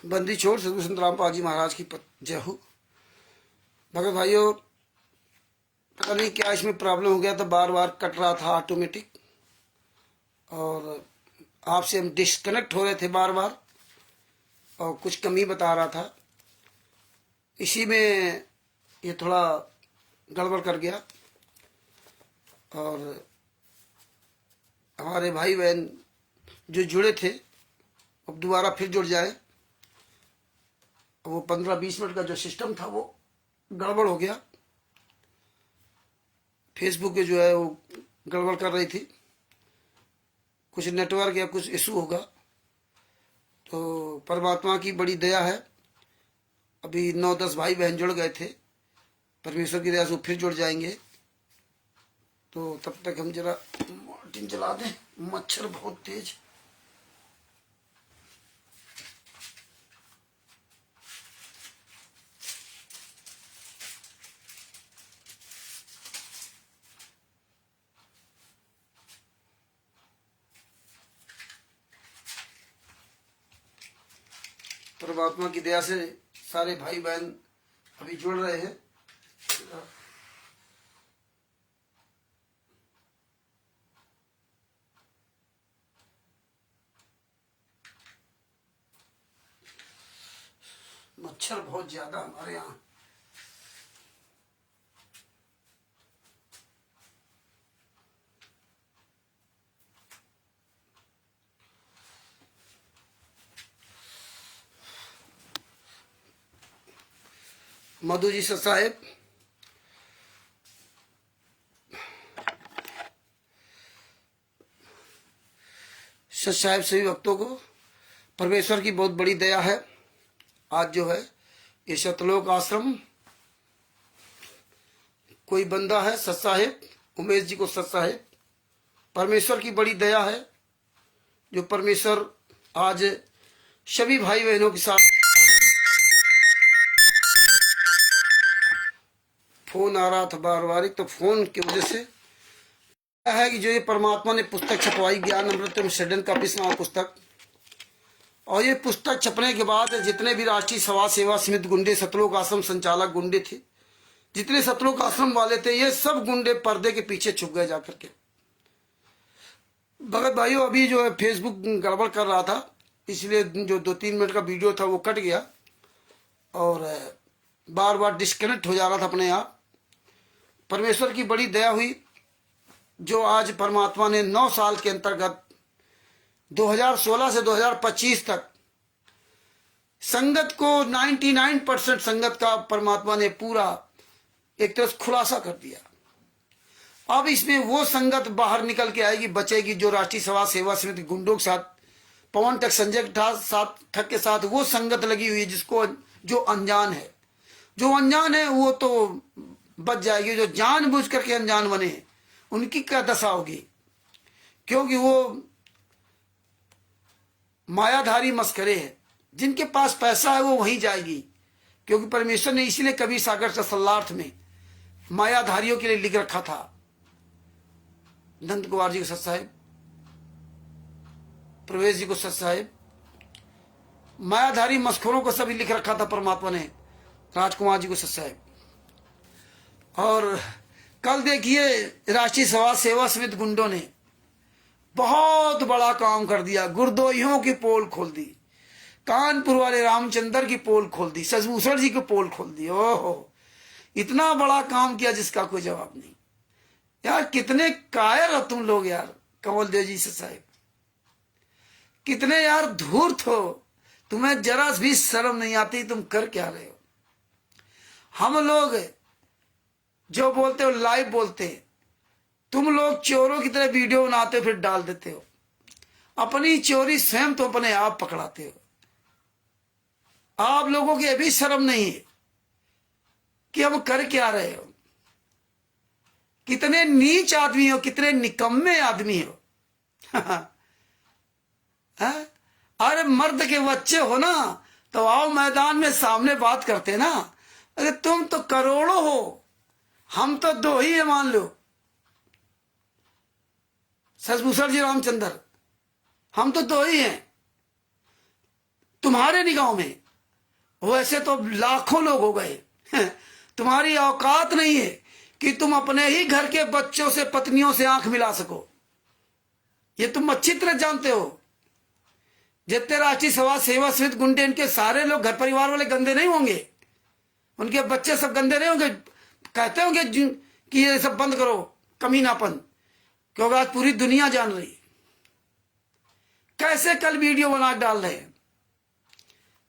बंदी छोड़ सदगुरु संत रामपाल जी महाराज की जय हो। भगत भाइयों, पता नहीं क्या इसमें प्रॉब्लम हो गया था, बार बार कट रहा था ऑटोमेटिक, और आपसे हम डिस्कनेक्ट हो रहे थे बार बार, और कुछ कमी बता रहा था। इसी में ये थोड़ा गड़बड़ कर गया, और हमारे भाई बहन जो जुड़े थे अब दोबारा फिर जुड़ जाए। वो 15-20 मिनट का जो सिस्टम था वो गड़बड़ हो गया। फेसबुक पे जो है वो गड़बड़ कर रही थी, कुछ नेटवर्क या कुछ इशू होगा। तो परमात्मा की बड़ी दया है, अभी 9-10 भाई बहन जुड़ गए थे। परमेश्वर की दया से फिर जुड़ जाएंगे। तो तब तक हम जरा मॉर्टिन जला दें, मच्छर बहुत तेज। परमात्मा की दया से सारे भाई बहन अभी जुड़ रहे हैं। मच्छर बहुत ज्यादा हमारे यहाँ। मधु जी साहेब, साहेब सभी भक्तों को परमेश्वर की बहुत बड़ी दया है। आज जो है ये सतलोक आश्रम, कोई बंदा है साहेब उमेश जी को साहेब, परमेश्वर की बड़ी दया है जो परमेश्वर आज सभी भाई बहनों के साथ। फोन आ रहा था बार बार, तो फोन की वजह से है कि जो ये परमात्मा ने पुस्तक छपवाई, ज्ञान अमृतम सडन का 20वां पुस्तक, और ये पुस्तक छपने के बाद जितने भी राष्ट्रीय समाज सेवा समिति गुंडे, सतलोक आश्रम संचालक गुंडे थे, जितने सतलोक आश्रम वाले थे, ये सब गुंडे पर्दे के पीछे छुप गए जाकर के। भगत भाइयों, अभी जो है फेसबुक गड़बड़ कर रहा था, इसलिए जो 2-3 मिनट का वीडियो था वो कट गया और बार बार डिस्कनेक्ट हो जा रहा था अपने आप। परमेश्वर की बड़ी दया हुई जो आज परमात्मा ने 9 साल के अंतर्गत 2016 से 2025 तक संगत को 99% संगत का परमात्मा ने पूरा एक तरह से खुलासा कर दिया। अब इसमें वो संगत बाहर निकल के आएगी, बचेगी, जो राष्ट्रीय समाज सेवा समिति गुंडों के साथ, पवन टक संजय ठग के साथ वो संगत लगी हुई है, जिसको जो अनजान है, जो अनजान है वो तो बच जाएगी। जो जानबूझ करके अनजान बने उनकी क्या दशा होगी, क्योंकि वो मायाधारी मस्करे हैं। जिनके पास पैसा है वो वहीं जाएगी, क्योंकि परमेश्वर ने इसीलिए कबीर सागर सल्लार्थ में मायाधारियों के लिए लिख रखा था। नंद कुमार जी को साहेब, प्रवेश जी को साहेब, मायाधारी मस्खोरों को सभी लिख रखा था परमात्मा ने, राजकुमार जी को साहेब। और कल देखिए राष्ट्रीय समाज सेवा समिति गुंडों ने बहुत बड़ा काम कर दिया, गुरदोहियों की पोल खोल दी, कानपुर वाले रामचंद्र की पोल खोल दी, सजभूषण जी की पोल खोल दी। ओहो, इतना बड़ा काम किया जिसका कोई जवाब नहीं। यार कितने कायर हो तुम लोग यार, कमल देव जी से साहब, कितने यार धूर्त हो, तुम्हें जरा भी शर्म नहीं आती, तुम कर क्या रहे हो। हम लोग जो बोलते हो लाइव बोलते हैं, तुम लोग चोरों की तरह वीडियो बनाते हो फिर डाल देते हो। अपनी चोरी स्वयं तो अपने आप पकड़ाते हो। आप लोगों की अभी शर्म नहीं है कि अब कर क्या रहे हो। कितने नीच आदमी हो, कितने निकम्मे आदमी हो। अरे मर्द के बच्चे हो ना, तो आओ मैदान में सामने बात करते ना। अरे तुम तो करोड़ों हो, हम तो 2 ही है मान लो, सजभूषण जी रामचंद्र, हम तो 2 ही हैं। तुम्हारे निगाहों में, वैसे तो लाखों लोग हो गए। तुम्हारी औकात नहीं है कि तुम अपने ही घर के बच्चों से, पत्नियों से आंख मिला सको। ये तुम अच्छी तरह जानते हो। जितने राष्ट्रीय समाज सेवा समिति गुंडे, इनके सारे लोग घर परिवार वाले गंदे नहीं होंगे, उनके बच्चे सब गंदे नहीं होंगे। कहते होंगे कि ये सब बंद करो, कमीनापन, क्योंकि आज पूरी दुनिया जान रही। कैसे कल वीडियो बना डाल रहे हैं,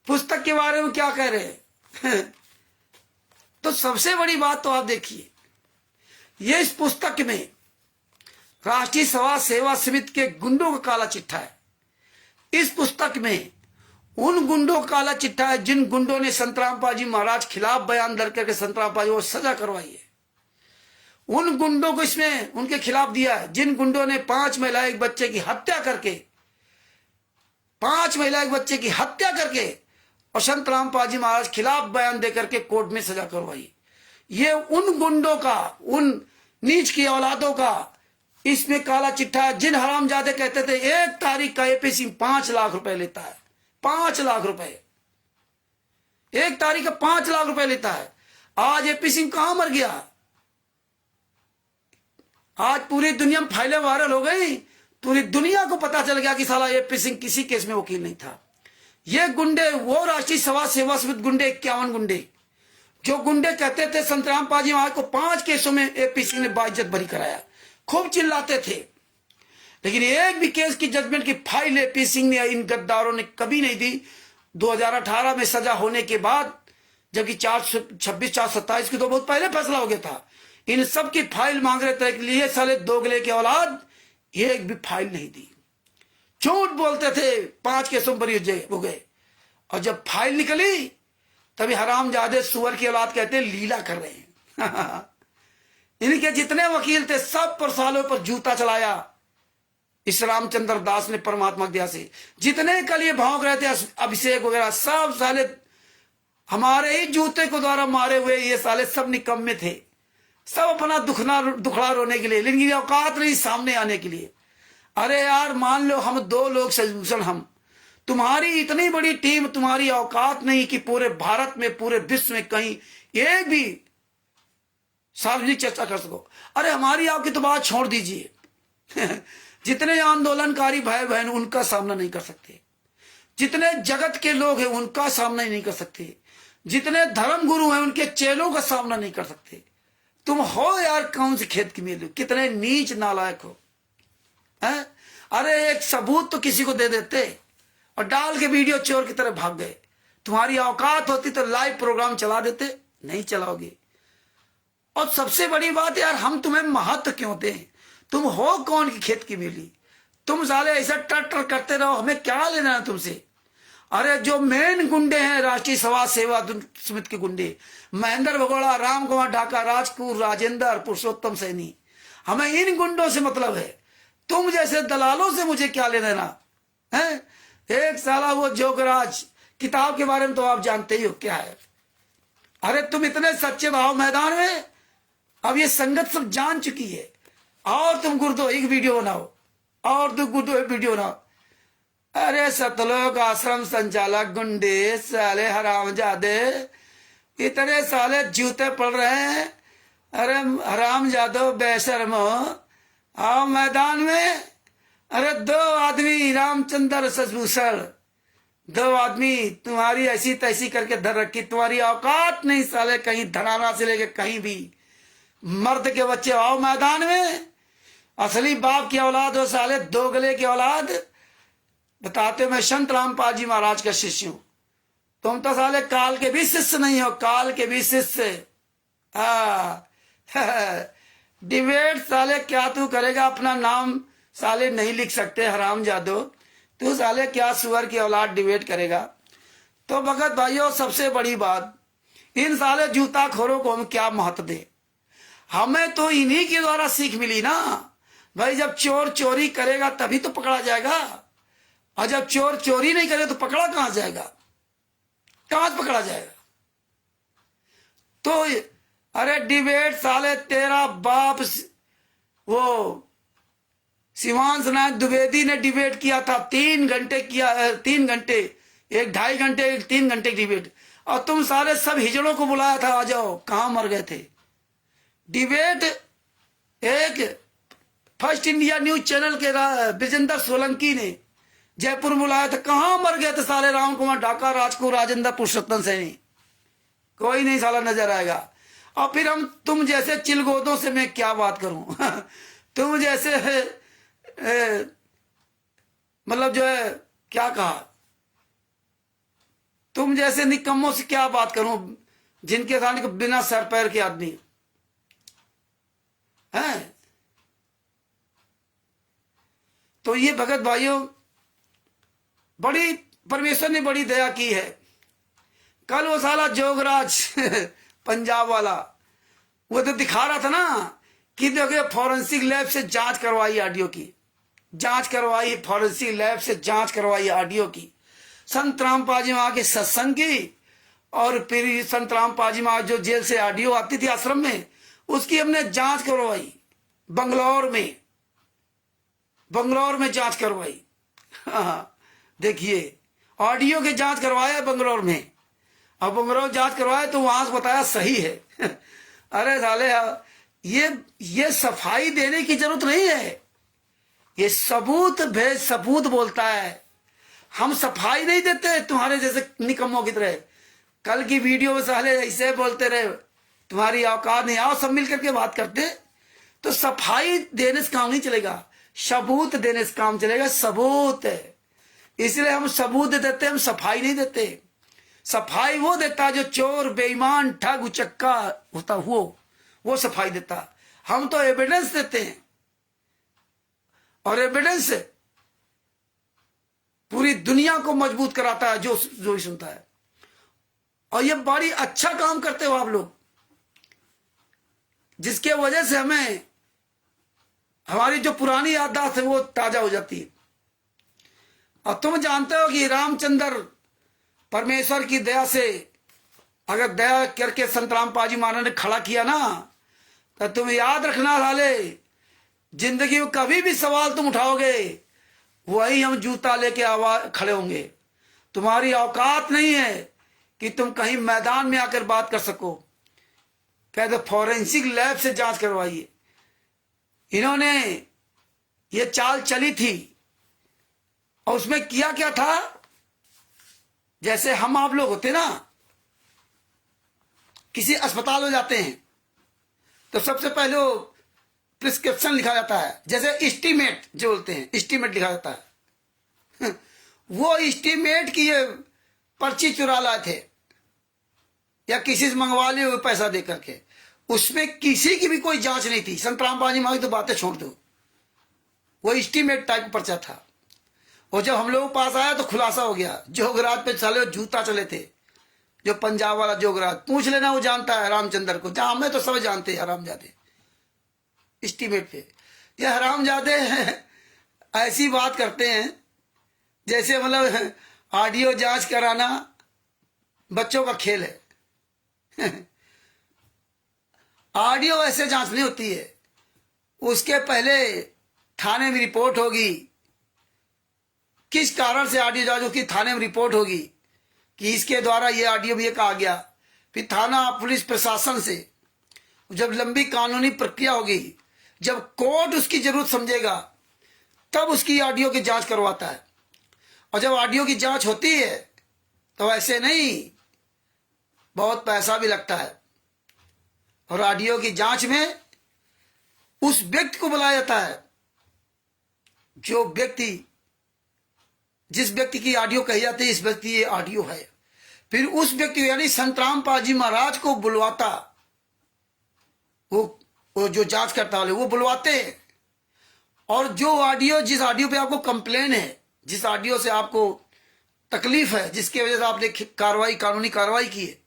पुस्तक के बारे में क्या कह रहे हैं। तो सबसे बड़ी बात तो आप देखिए, ये इस पुस्तक में राष्ट्रीय समाज सेवा समिति के गुंडों का काला चिट्ठा है। इस पुस्तक में उन गुंडों का काला चिट्ठा है जिन गुंडों ने संतराम पाजी महाराज खिलाफ बयान दर्ज करके संतराम पाजी को सजा करवाई है। उन गुंडों को इसमें उनके खिलाफ दिया है जिन गुंडों ने 5 महिला एक बच्चे की हत्या करके, 5 महिला एक बच्चे की हत्या करके और संतराम पाजी महाराज खिलाफ बयान दे करके कोर्ट में सजा करवाई। ये उन गुंडों का, उन नीच की औलादों का इसमें काला चिट्ठा है। जिन हरामजादे कहते थे 1 तारीख का एपी सिंह 5 लाख रुपए लेता है, 5 लाख रुपए 1 तारीख का 5 लाख रुपए लेता है। आज एपी सिंह कहां मर गया? आज पूरी दुनिया में फाइलें वायरल हो गई, पूरी दुनिया को पता चल गया कि साला एपी सिंह किसी केस में वकील नहीं था। ये गुंडे, वो राष्ट्रीय समाज सेवा समिति गुंडे, 51 गुंडे, जो गुंडे कहते थे संतराम पाजी महाराज को 5 केसों में एपी सिंह ने बाइज्जत बरी कराया, खूब चिल्लाते थे, लेकिन एक भी केस की जजमेंट की फाइल एपी सिंह ने, इन गद्दारों ने कभी नहीं दी। 2018 में सजा होने के बाद, जबकि 426 427 की तो बहुत पहले फैसला हो गया था, इन सब की फाइल मांग रहे थे, लिए साले दोगले के औलाद एक भी फाइल नहीं दी। झूठ बोलते थे, 5 केसों पर हो गए, और जब फाइल निकली तभी हरामजादे सुअर की औलाद कहते लीला कर रहे हैं। इनके जितने वकील थे सब पर सालों पर जूता चलाया इस रामचंद्र दास ने, परमात्मा की दया से। जितने कल ये भौंक रहे थे अभिषेक वगैरह, सब साले हमारे ही जूते को द्वारा मारे हुए ये साले सब निकम्मे थे, सब अपना दुखड़ा रोने के लिए, लेकिन औकात नहीं सामने आने के लिए। अरे यार मान लो हम 2 लोग सलूशन, हम तुम्हारी इतनी बड़ी टीम, तुम्हारी औकात नहीं कि पूरे भारत में, पूरे विश्व में कहीं एक भी सार्वजनिक चर्चा कर सको। अरे हमारी आपकी तो बात छोड़ दीजिए। जितने आंदोलनकारी भाई बहन उनका सामना नहीं कर सकते, जितने जगत के लोग हैं उनका सामना ही नहीं कर सकते, जितने धर्म गुरु हैं उनके चेलों का सामना नहीं कर सकते। तुम हो यार कौन से खेत की मेलू, कितने नीच नालायक हो, हैं? अरे एक सबूत तो किसी को दे देते और डाल के वीडियो चोर की तरह भाग गए। तुम्हारी औकात होती तो लाइव प्रोग्राम चला देते, नहीं चलाओगे। और सबसे बड़ी बात यार, हम तुम्हें महत्व क्यों दें? तुम हो कौन की खेत की मिली? तुम साले ऐसा टर करते रहो, हमें क्या लेना है तुमसे? अरे जो मेन गुंडे हैं राष्ट्रीय समाज सेवा समिति के गुंडे, महेंद्र भगोड़ा, राम कुमार ढाका, राजकूर, राजेंद्र, पुरुषोत्तम सैनी, हमें इन गुंडों से मतलब है। तुम जैसे दलालों से मुझे क्या लेना है? एक साला वो जोगराज किताब के बारे में तो आप जानते ही हो क्या है। अरे तुम इतने सच्चे भाव मैदान में, अब ये संगत सब जान चुकी है, और तुम गुरुद्वारा एक वीडियो बनाओ, और तुम गुरुद्वारा वीडियो बनाओ। अरे सतलोक आश्रम संचालक गुंडे साले हरामजादे, इतने साले जूते पड़ रहे हैं। अरे हरामजादो बेशर्मो, आओ मैदान में। अरे 2 आदमी रामचंद्र ससभूषण, 2 आदमी तुम्हारी ऐसी तैसी करके धर रखी, तुम्हारी औकात नहीं साले कहीं धड़ाना से लेके कहीं भी। मर्द के बच्चे आओ मैदान में, असली बाप की औलाद हो साले, दोगले की औलाद। बताते मैं संत रामपाल जी महाराज का शिष्य हूं, तुम तो साले काल के भी शिष्य नहीं हो, काल के भी शिष्य। डिबेट साले क्या तू करेगा? अपना नाम साले नहीं लिख सकते हरामजादो, तू साले क्या सुअर की औलाद डिबेट करेगा? तो भगत भाइयों, सबसे बड़ी बात, इन साले जूता खोरों को हम क्या महत्व दे? हमें तो इन्हीं के द्वारा सीख मिली ना भाई, जब चोर चोरी करेगा तभी तो पकड़ा जाएगा, और जब चोर चोरी नहीं करे तो पकड़ा कहां जाएगा? कहां पकड़ा जाएगा? तो अरे डिबेट साले तेरा बाप, वो शिवांश नाथ द्विवेदी ने डिबेट किया था, 3 घंटे किया, 3 घंटे एक 2.5 घंटे, 3 घंटे डिबेट, और तुम सारे सब हिजड़ों को बुलाया था, आ जाओ, कहां मर गए थे? डिबेट एक फर्स्ट इंडिया न्यूज चैनल के ब्रिजेंद्र सोलंकी ने जयपुर में बुलाया था, कहां मर गए थे सारे? राम कुमार ढाका, राजको, राजेंद्र, पुरुषोत्तम सैनी, कोई नहीं साला नजर आएगा। और फिर तुम जैसे चिलगोदों से मैं क्या बात करूं तुम जैसे मतलब जो है, क्या कहा, तुम जैसे निकम्मों से क्या बात करूं, जिनके सामने बिना सर पैर के आदमी हैं। तो ये भगत भाइयों, बड़ी परमेश्वर ने बड़ी दया की है। कल वो साला जोगराज पंजाब वाला, वो तो दिखा रहा था ना कि देखिए फॉरेंसिक लैब से जांच करवाई ऑडियो की, जांच करवाई, फॉरेंसिक लैब से जांच करवाई ऑडियो की, संत रामपाल मां के सत्संग की, और फिर संत रामपाल मां जो जेल से ऑडियो आती थी आश्रम में, उसकी हमने जांच करवाई बंगलौर में, बंगलौर में जांच करवाई। देखिए ऑडियो की जांच करवाया बंगलौर में, अब बंगलौर जांच करवाया तो वहां से बताया सही है अरे साले, ये सफाई देने की जरूरत नहीं है, ये सबूत भेज सबूत बोलता है। हम सफाई नहीं देते तुम्हारे जैसे निकम्मों की तरह। कल की वीडियो में साले ऐसे बोलते रहे, तुम्हारी औकात नहीं, आओ सब मिलकर के बात करते। तो सफाई देने से काम नहीं चलेगा, सबूत देने से काम चलेगा, सबूत। इसलिए हम सबूत देते, हम सफाई नहीं देते। सफाई वो देता जो चोर, बेईमान, ठग, उचक्का होता, वो सफाई देता। हम तो एविडेंस देते हैं, और एविडेंस पूरी दुनिया को मजबूत कराता है जो भी सुनता है। और ये बड़ी अच्छा काम करते हो आप लोग, जिसके वजह से हमें हमारी जो पुरानी याददाश्त है वो ताजा हो जाती है। और तुम जानते हो कि रामचंद्र परमेश्वर की दया से, अगर दया करके संत रामपाल जी महाराज ने खड़ा किया ना, तो तुम याद रखना साले, जिंदगी में कभी भी सवाल तुम उठाओगे, वही हम जूता लेके आवाज खड़े होंगे। तुम्हारी औकात नहीं है कि तुम कहीं मैदान में आकर बात कर सको। कहते फॉरेंसिक लैब से जांच करवाइए। इन्होंने ये चाल चली थी, और उसमें किया क्या था, जैसे हम आप लोग होते ना, किसी अस्पताल में जाते हैं तो सबसे पहले प्रिस्क्रिप्शन लिखा जाता है, जैसे एस्टीमेट जो बोलते हैं, एस्टीमेट लिखा जाता है वो एस्टीमेट की ये पर्ची चुरा लाए थे, या किसी से मंगवा लिए हुए पैसा दे करके। उसमें किसी की भी कोई जांच नहीं थी। संत रामपाल जी मांगी तो बातें छोड़ दो, वो एस्टीमेट टाइप पर्चा था। और जब हम लोगों के पास आया तो खुलासा हो गया। जोगराज पे चले जूता चले थे, जो पंजाब वाला जोगराज, पूछ लेना, वो जानता है रामचंद्र को। जहां हमें तो सब जानते हैं हरामजादे एस्टीमेट पे। ये हरामजादे ऐसी बात करते हैं जैसे मतलब ऑडियो जांच कराना बच्चों का खेल है ऑडियो ऐसे जांच नहीं होती है। उसके पहले थाने में रिपोर्ट होगी, किस कारण से ऑडियो जांच होगी, थाने में रिपोर्ट होगी कि इसके द्वारा ये ऑडियो भी कहा गया। फिर थाना पुलिस प्रशासन से जब लंबी कानूनी प्रक्रिया होगी, जब कोर्ट उसकी जरूरत समझेगा, तब उसकी ऑडियो की जांच करवाता है। और जब ऑडियो की जांच होती है तो ऐसे नहीं, बहुत पैसा भी लगता है। और ऑडियो की जांच में उस व्यक्ति को बुलाया जाता है, जो व्यक्ति, जिस व्यक्ति की ऑडियो कही जाती है इस व्यक्ति ये ऑडियो है। फिर उस व्यक्ति यानी संत रामपाल जी महाराज को बुलवाता, वो जो जांच करता वाले वो बुलवाते हैं। और जो ऑडियो, जिस ऑडियो पे आपको कंप्लेन है, जिस ऑडियो से आपको तकलीफ है, जिसकी वजह से आपने कार्रवाई, कानूनी कार्रवाई की है,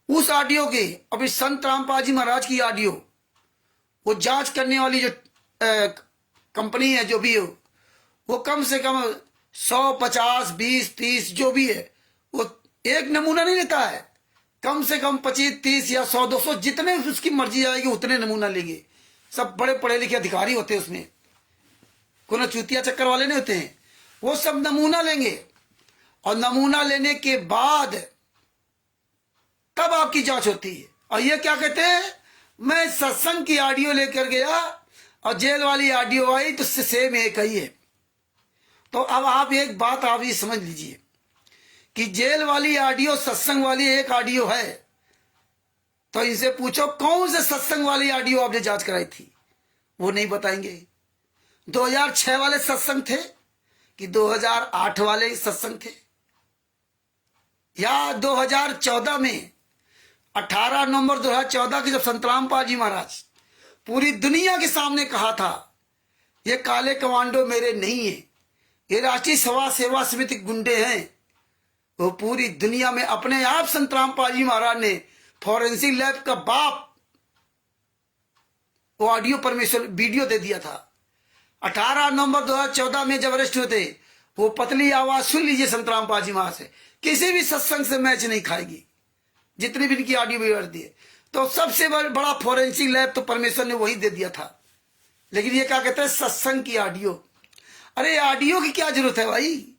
उस ऑडियो के, अभी संत रामपाल जी महाराज की ऑडियो, वो जांच करने वाली जो कंपनी है, जो भी हो, वो कम से कम 100, 50, 20, 30 जो भी है, वो एक नमूना नहीं लेता है। कम से कम 25, 30 या 100, 200 जितने उसकी मर्जी आएगी उतने नमूना लेंगे। सब बड़े पढ़े लिखे अधिकारी होते हैं उसमें, कोई चूतिया चक्कर वाले नहीं होते हैं। वो सब नमूना लेंगे और नमूना लेने के बाद तब आपकी जांच होती है। और ये क्या कहते हैं, मैं सत्संग की ऑडियो लेकर गया और जेल वाली ऑडियो आई तो सेम एक ही है। तो अब आप एक बात आप ये समझ लीजिए कि जेल वाली ऑडियो सत्संग वाली एक ऑडियो है। तो इनसे पूछो कौन से सत्संग वाली ऑडियो आपने जांच कराई थी, वो नहीं बताएंगे। 2006 वाले सत्संग थे कि 2008 वाले सत्संग थे, या 2014 में 18 नवंबर 2014 की जब संतराम पाल जी महाराज पूरी दुनिया के सामने कहा था ये काले कमांडो मेरे नहीं है, ये राष्ट्रीय समाज सेवा समिति गुंडे हैं, वो पूरी दुनिया में अपने आप संतराम पाल जी महाराज ने फॉरेंसिक लैब का बाप वो ऑडियो परमिशन वीडियो दे दिया था। 18 नवंबर 2014 में जब अरेस्ट हुए थे, वो पतली आवाज सुन लीजिए संतराम पाल जी महाराज से, किसी भी सत्संग से मैच नहीं खाएगी जितनी भी इनकी ऑडियो वीडियो दिए। तो सबसे बड़ा फॉरेंसिक लैब तो परमेश्वर ने वही दे दिया था। लेकिन ये क्या कहते हैं, सत्संग की ऑडियो। अरे ऑडियो की क्या जरूरत है भाई?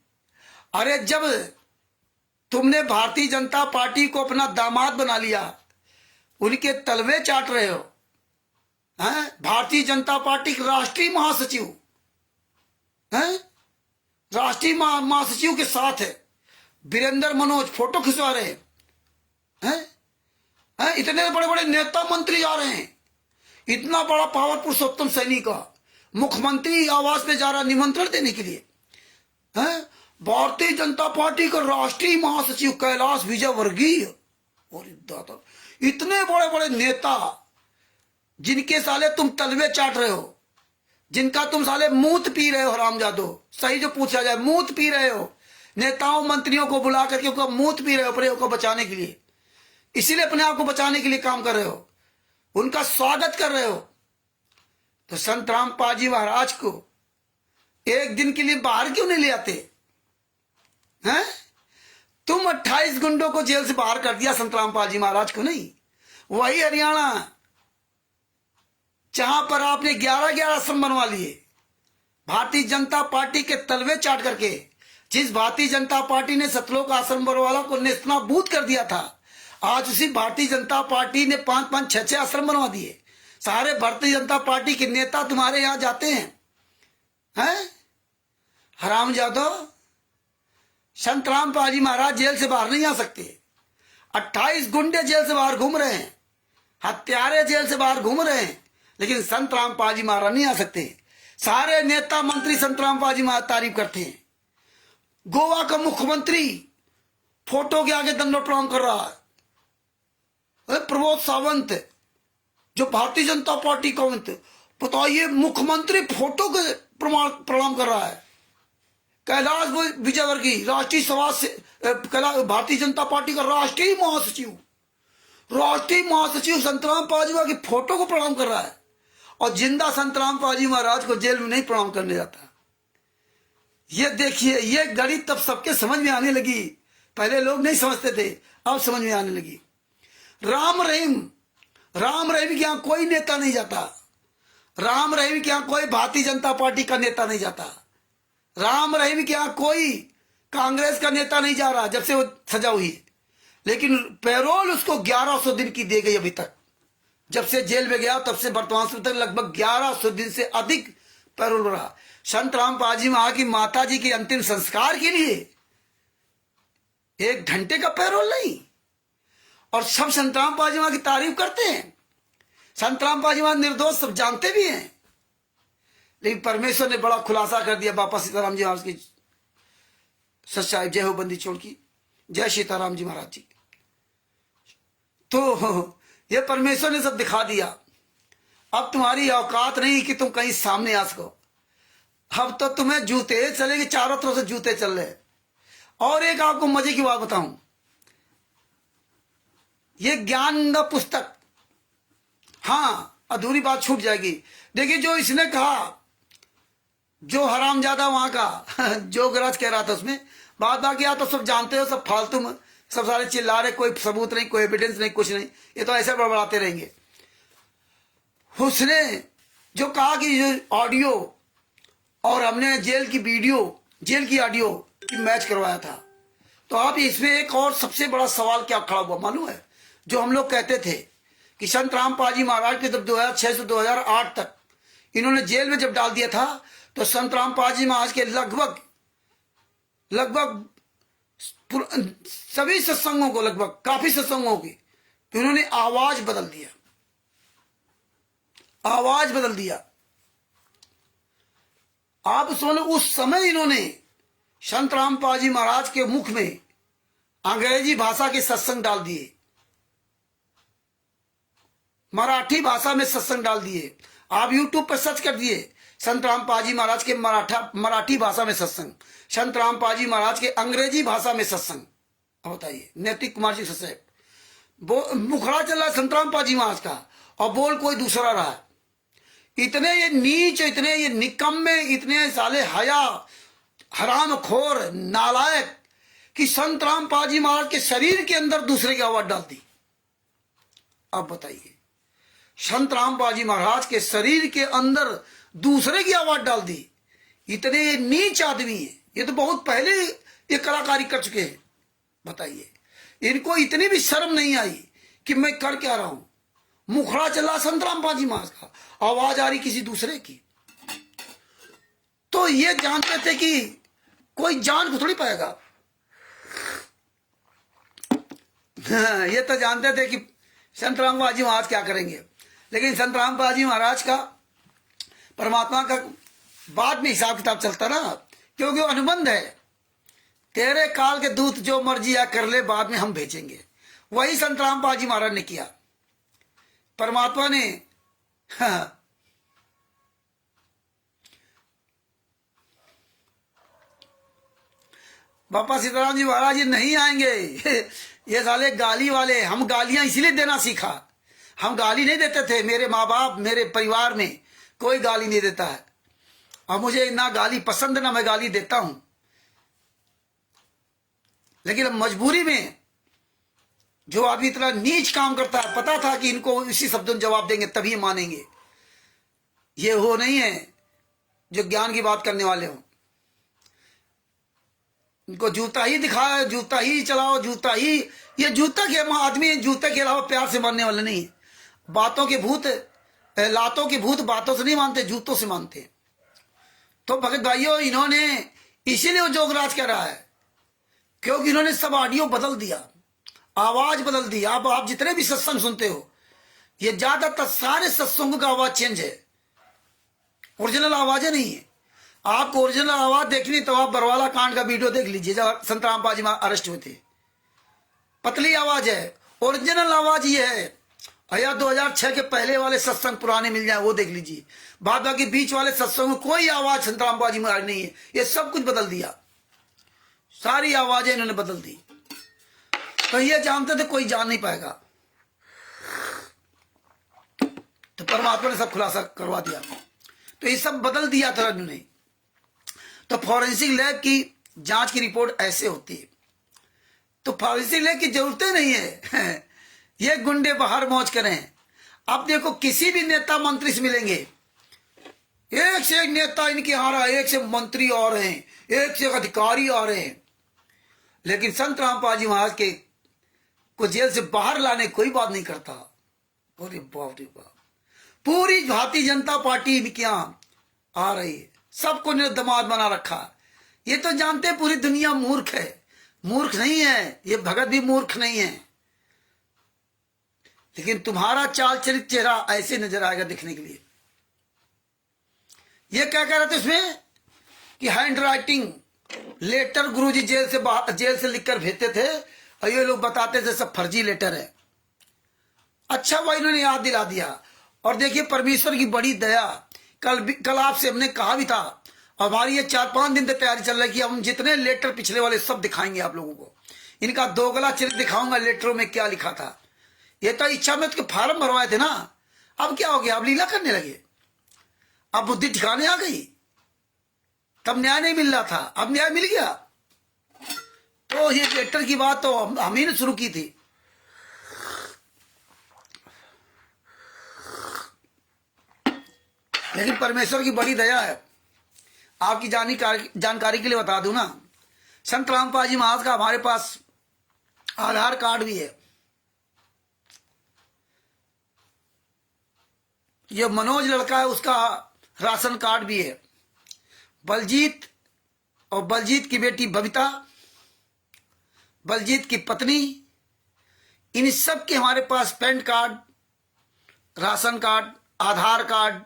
अरे जब तुमने भारतीय जनता पार्टी को अपना दामाद बना लिया, उनके तलवे चाट रहे हो, हैं? भारतीय जनता पार्टी के राष्ट्रीय महासचिव हैं, राष्ट्रीय महासचिव के साथ है वीरेंद्र मनोज फोटो खिंचवा रहे हैं, इतने बड़े बड़े नेता मंत्री आ रहे हैं, इतना बड़ा पावर पुरुषोत्तम सैनी का मुख्यमंत्री आवास पे जा रहा निमंत्रण देने के लिए, हैं? भारतीय जनता पार्टी का राष्ट्रीय महासचिव कैलाश विजयवर्गीय, और इतने बड़े बड़े नेता जिनके साले तुम तलवे चाट रहे हो, जिनका तुम साले मूत पी रहे हो, हरामजादो, सही जो पूछा जाए, मूत पी रहे हो, नेताओं मंत्रियों को बुला करके उनका मूत पी रहे हो अपने को बचाने के लिए, इसीलिए अपने आप को बचाने के लिए काम कर रहे हो, उनका स्वागत कर रहे हो। तो संत रामपाल जी महाराज को एक दिन के लिए बाहर क्यों नहीं ले आते हैं? तुम 28 गुंडों को जेल से बाहर कर दिया, संत रामपाल जी महाराज को नहीं। वही हरियाणा जहां पर आपने 11-11 आश्रम बनवा लिए भारतीय जनता पार्टी के तलवे चाट करके, जिस भारतीय जनता पार्टी ने सतलोक आश्रम बनवाला को नेस्तनाबूद कर दिया था, आज उसी भारतीय जनता पार्टी ने 5-5, 6-6 आश्रम बनवा दिए। सारे भारतीय जनता पार्टी के नेता तुम्हारे यहां जाते हैं, हरामजादो। संत रामपाल जी महाराज जेल से बाहर नहीं आ सकते। 28 गुंडे जेल से बाहर घूम रहे हैं, हत्यारे जेल से बाहर घूम रहे हैं, लेकिन संत रामपाल जी महाराज नहीं आ सकते। सारे नेता मंत्री संत रामपाल जी महाराज तारीफ करते हैं। गोवा का मुख्यमंत्री फोटो के आगे दंडोत प्रणाम कर रहा है। प्रमोद सावंत जो भारतीय जनता पार्टी का बताइए, मुख्यमंत्री फोटो के प्रणाम कर रहा है। कैलाश विजयवर्गीय राष्ट्रीय सभा से भारतीय जनता पार्टी का राष्ट्रीय महासचिव संत रामपाल जी की फोटो को प्रणाम कर रहा है, और जिंदा संत रामपाल जी महाराज को जेल में नहीं प्रणाम करने जाता। ये देखिए, ये गणित तब सबके समझ में आने लगी। पहले लोग नहीं समझते थे, अब समझ में आने लगी। राम रहीम के यहां कोई नेता नहीं जाता। राम रहीम के यहां कोई भारतीय जनता पार्टी का नेता नहीं जाता। राम रहीम के यहां कोई कांग्रेस का नेता नहीं जा रहा जब से वो सजा हुई है। लेकिन पैरोल उसको 1100 दिन की दे गई अभी तक। जब से जेल में गया तब से वर्तमान समय तक लगभग 1100 दिन से अधिक पैरोल रहा। संत रामपाल जी महाराज की माता जी के अंतिम संस्कार के लिए 1 घंटे का पैरोल नहीं। और सब संत रामपाल जी महाराज की तारीफ करते हैं। संत रामपाल जी महाराज निर्दोष, सब जानते भी हैं। लेकिन परमेश्वर ने बड़ा खुलासा कर दिया बाबा सीताराम जी महाराज की सच्चाई। जय हो बंदी छोड़ की, जय सीताराम जी महाराज जी। तो ये परमेश्वर ने सब दिखा दिया। अब तुम्हारी औकात नहीं कि तुम कहीं सामने आ सको। अब तो तुम्हें जूते चलेंगे, चारों तरफ से जूते चल रहे। और एक आपको मजे की बात बताऊं, ये ज्ञान का पुस्तक, हाँ अधूरी बात छूट जाएगी। देखिए जो इसने कहा, जो हरामजादा वहां का जो गरज कह रहा था उसमें बात बाकी आप तो सब जानते हो, सब फालतू में सब सारे चिल्ला रहे, कोई सबूत नहीं, कोई एविडेंस नहीं, कुछ नहीं, ये तो ऐसे बड़बड़ाते रहेंगे। उसने जो कहा कि जो ऑडियो और हमने जेल की वीडियो, जेल की ऑडियो की मैच करवाया था, तो आप इसमें एक और सबसे बड़ा सवाल क्या खड़ा हुआ मालूम है? जो हम लोग कहते थे कि संत रामपाल जी महाराज के जब 2006 से 2008 तक इन्होंने जेल में जब डाल दिया था, तो संत रामपाल जी महाराज के लगभग सभी सत्संगों को, लगभग काफी सत्संगों की, तो इन्होंने आवाज बदल दिया, आवाज बदल दिया। आप सुनो, उस समय इन्होंने संत रामपाल जी महाराज के मुख में अंग्रेजी भाषा के सत्संग डाल दिए, मराठी भाषा में सत्संग डाल दिए। आप यूट्यूब पर सर्च कर दिए संत रामपाल जी महाराज के मराठी भाषा में सत्संग, संत रामपाल जी महाराज के अंग्रेजी भाषा में सत्संग। अब बताइए, नैतिक कुमार जी सत्संग मुखड़ा चल रहा है संत रामपाल जी महाराज का, और बोल कोई दूसरा रहा है। इतने ये नीच, इतने ये निकम्मे, इतने साले हया हराम खोर नालायक कि संत रामपाल जी महाराज के शरीर के अंदर दूसरे की आवाज डाल दी। अब बताइए, संत रामपाल जी महाराज के शरीर के अंदर दूसरे की आवाज डाल दी। इतने ये नीच आदमी है, ये तो बहुत पहले ये कलाकारी कर चुके हैं। बताइए, इनको इतनी भी शर्म नहीं आई कि मैं कर क्या रहा हूं। मुखड़ा चला संत रामपाल जी महाराज का, आवाज आ रही किसी दूसरे की। तो ये जानते थे कि कोई जान को थोड़ी पाएगा। ये तो जानते थे कि संत रामपाल जी महाराज क्या करेंगे, लेकिन संत रामपाल जी महाराज का परमात्मा का बाद में हिसाब किताब चलता ना, क्योंकि अनुबंध है। तेरे काल के दूत जो मर्जी या कर ले, बाद में हम भेजेंगे। वही संत रामपाल जी महाराज ने किया। परमात्मा ने बापा सीताराम जी महाराज ये नहीं आएंगे। ये साले गाली वाले। हम गालियां इसीलिए देना सीखा, हम गाली नहीं देते थे। मेरे माँ बाप, मेरे परिवार में कोई गाली नहीं देता है, और मुझे ना गाली पसंद ना मैं गाली देता हूं। लेकिन अब मजबूरी में जो आदमी इतना नीच काम करता है, पता था कि इनको इसी शब्दों में जवाब देंगे तभी मानेंगे। ये वो नहीं है जो ज्ञान की बात करने वाले हो। इनको जूता ही दिखाओ, जूता ही चलाओ, जूता ही। ये जूता के आदमी जूते के अलावा प्यार से मानने वाले नहीं। बातों के भूत, लातों के भूत बातों से नहीं मानते, जूतों से मानते। तो भगत भाइयों, इन्होंने इसीलिए जोगराज कह रहा है, क्योंकि इन्होंने सब ऑडियो बदल दिया, आवाज बदल दी। आप जितने भी सत्संग सुनते हो, ये ज्यादातर सारे सत्संगों का आवाज चेंज है, ओरिजिनल आवाजें नहीं है। आपको ओरिजिनल आवाज देखनी तो आप बरवाला कांड का वीडियो देख लीजिए, जब संत रामपाल जी अरेस्ट हुए थे। पतली आवाज है, ओरिजिनल आवाज ये है। या 2006 के पहले वाले सत्संग पुराने मिल जाए वो देख लीजिए। बाद बाकी बीच वाले सत्संग में कोई आवाज संत रामपाल जी महाराज नहीं है। ये सब कुछ बदल दिया, सारी आवाजें इन्होंने बदल दी। तो ये जानते थे कोई जान नहीं पाएगा, तो परमात्मा ने सब खुलासा करवा दिया। तो ये सब बदल दिया था इन्होंने। तो फॉरेंसिक लैब की जांच की रिपोर्ट ऐसे होती है। तो फॉरेंसिक लैब की जरूरत नहीं है। ये गुंडे बाहर मौज करें। अब देखो, किसी भी नेता मंत्री से मिलेंगे, एक से एक नेता इनके आ रहा है, एक से मंत्री आ रहे हैं, एक से एक अधिकारी आ रहे हैं। लेकिन संत रामपाल जी महाराज के को जेल से बाहर लाने कोई बात नहीं करता। अरे बाप रे बाप, पूरी भारतीय जनता पार्टी इनके यहां आ रही है, सबको ने दमाद बना रखा। ये तो जानते पूरी दुनिया मूर्ख है। मूर्ख नहीं है ये, भगत भी मूर्ख नहीं है। लेकिन तुम्हारा चाल चरित चेहरा ऐसे नजर आएगा दिखने के लिए। ये क्या कह रहे थे उसमें कि हैंड राइटिंग लेटर गुरुजी जेल से लिखकर भेजते थे, और ये लोग बताते थे सब फर्जी लेटर है। अच्छा भाई, इन्होंने याद दिला दिया। और देखिए, परमेश्वर की बड़ी दया। कल आपसे हमने कहा भी था, हमारी ये 4-5 दिन तक तैयारी चल रही है कि हम जितने लेटर पिछले वाले सब दिखाएंगे आप लोगों को। इनका दोगला चरित्र दिखाऊंगा, लेटरों में क्या लिखा था। ये तो इच्छा में उसके फार्म भरवाए थे ना, अब क्या हो गया, अब लीला करने लगे, अब बुद्धि ठिकाने आ गई। तब न्याय नहीं मिल रहा था, अब न्याय मिल गया। तो ये लेटर की बात तो हम ही ने शुरू की थी। लेकिन परमेश्वर की बड़ी दया है। आपकी जानकारी के लिए बता दूं ना, संत रामपाल जी महाराज का हमारे पास आधार कार्ड भी है। ये मनोज लड़का है, उसका राशन कार्ड भी है। बलजीत और बलजीत की बेटी बबीता, बलजीत की पत्नी, इन सब के हमारे पास पैन कार्ड, राशन कार्ड, आधार कार्ड,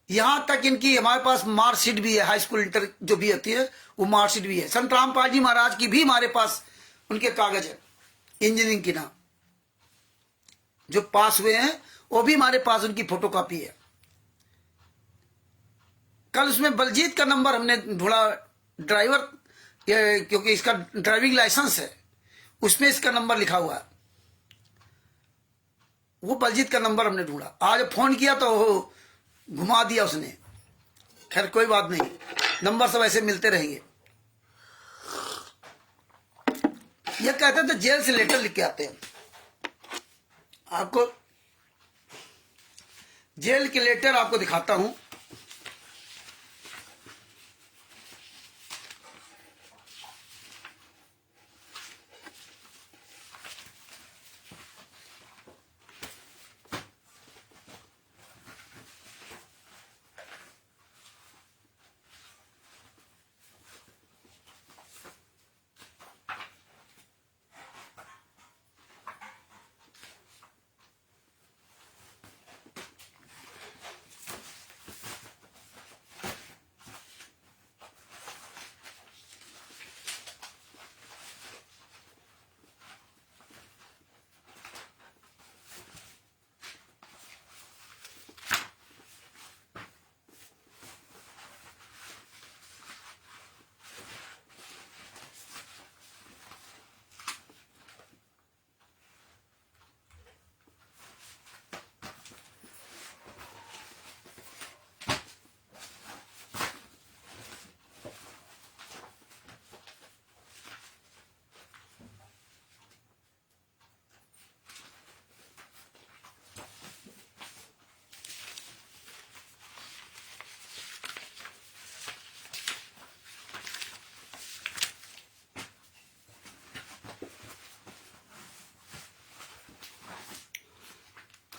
यहां तक इनकी हमारे पास मार्कशीट भी है। हाई स्कूल इंटर जो भी होती है वो मार्कशीट भी है। संत रामपाल जी महाराज की भी हमारे पास उनके कागज है, इंजीनियरिंग की ना जो पास हुए हैं, वो भी हमारे पास उनकी फोटोकॉपी है। कल उसमें बलजीत का नंबर हमने ढूंढा, ड्राइवर, क्योंकि इसका ड्राइविंग लाइसेंस है, उसमें इसका नंबर लिखा हुआ है। वो बलजीत का नंबर हमने ढूंढा। आज फोन किया तो घुमा दिया उसने। खैर कोई बात नहीं, नंबर सब ऐसे मिलते रहेंगे। ये कहते थे जेल से लेटर लिख के आते हैं। आपको जेल के लेटर आपको दिखाता हूं।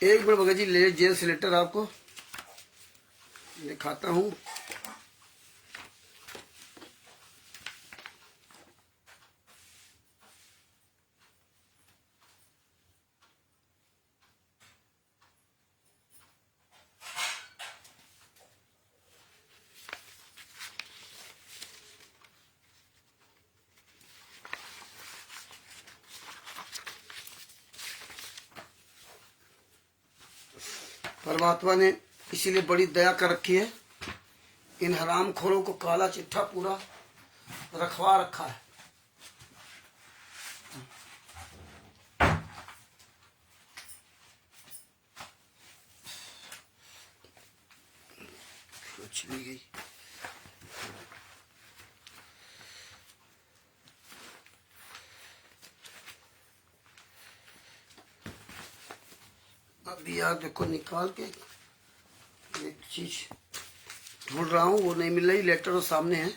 एक मिनट भगत जी, ले जेल से लेटर आपको दिखाता हूं। परमात्मा ने इसीलिए बड़ी दया कर रखी है, इन हरामखोरों को काला चिट्ठा पूरा रखवा रखा है। चली गई। अभी यार देखो निकाल के एक चीज ढूंढ रहा हूँ, वो नहीं मिल रही। लेटर तो सामने है।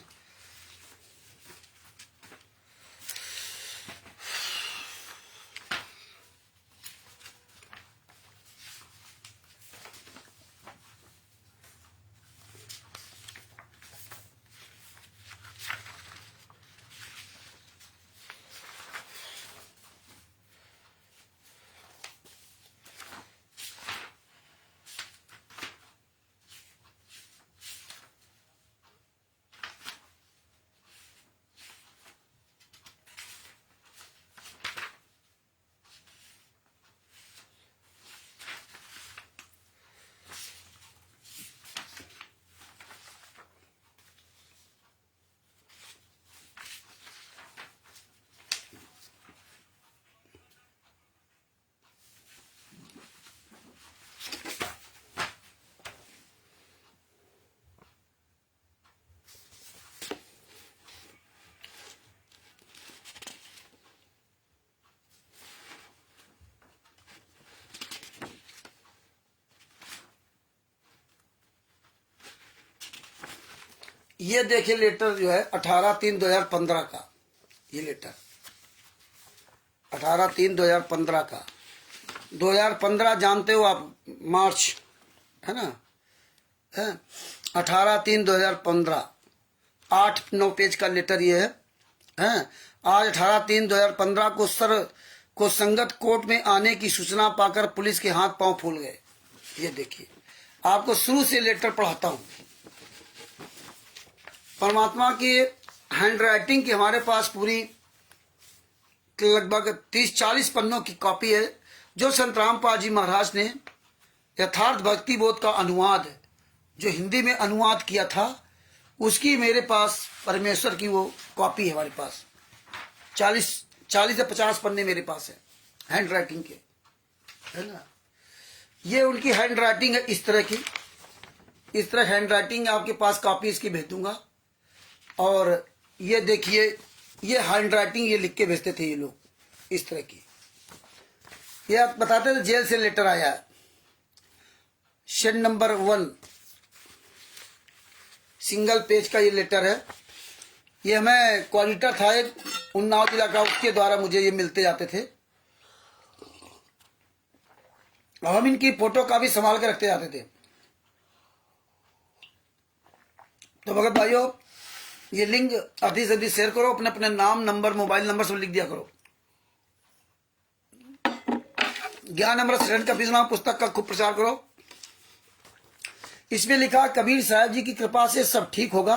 ये देखिए लेटर जो है 18/3/2015 का। ये लेटर 18/3/2015 का। 2015 जानते हो आप, मार्च है ना, है 18/3/2015, 8-9 पेज का लेटर ये है। आज 18/3/2015 को सर को संगत कोर्ट में आने की सूचना पाकर पुलिस के हाथ पांव फूल गए। ये देखिए, आपको शुरू से लेटर पढ़ाता हूं। परमात्मा की हैंड राइटिंग की हमारे पास पूरी लगभग 30-40 पन्नों की कॉपी है, जो संत रामपाल जी महाराज ने यथार्थ भक्ति बोध का अनुवाद, जो हिंदी में अनुवाद किया था, उसकी मेरे पास परमेश्वर की वो कॉपी है हमारे पास। 40 से 50 पन्ने मेरे पास है हैंड राइटिंग के, है ना। ये उनकी हैंड राइटिंग है, इस तरह की, इस तरह हैंड राइटिंग आपके पास कॉपी इसकी भेज दूंगा। और ये देखिए, ये हैंड राइटिंग ये लिख के भेजते थे ये लोग, इस तरह की। ये आप बताते थे जेल से लेटर आया है, शेड नंबर 1, सिंगल पेज का ये लेटर है। ये हमें कोऑर्डिनेटर था एक उन्नाव जिला का, उसके द्वारा मुझे ये मिलते जाते थे, और हम इनकी फोटो का भी संभाल के रखते जाते थे। तो भगत भाइयों, ये लिंक अधिक से अधिक शेयर करो, अपने अपने नाम, नंबर, मोबाइल नंबर सब लिख दिया करो। ज्ञान अमृत शरण कबीर नाम पुस्तक का खूब प्रचार करो। इसमें लिखा, कबीर साहब जी की कृपा से सब ठीक होगा।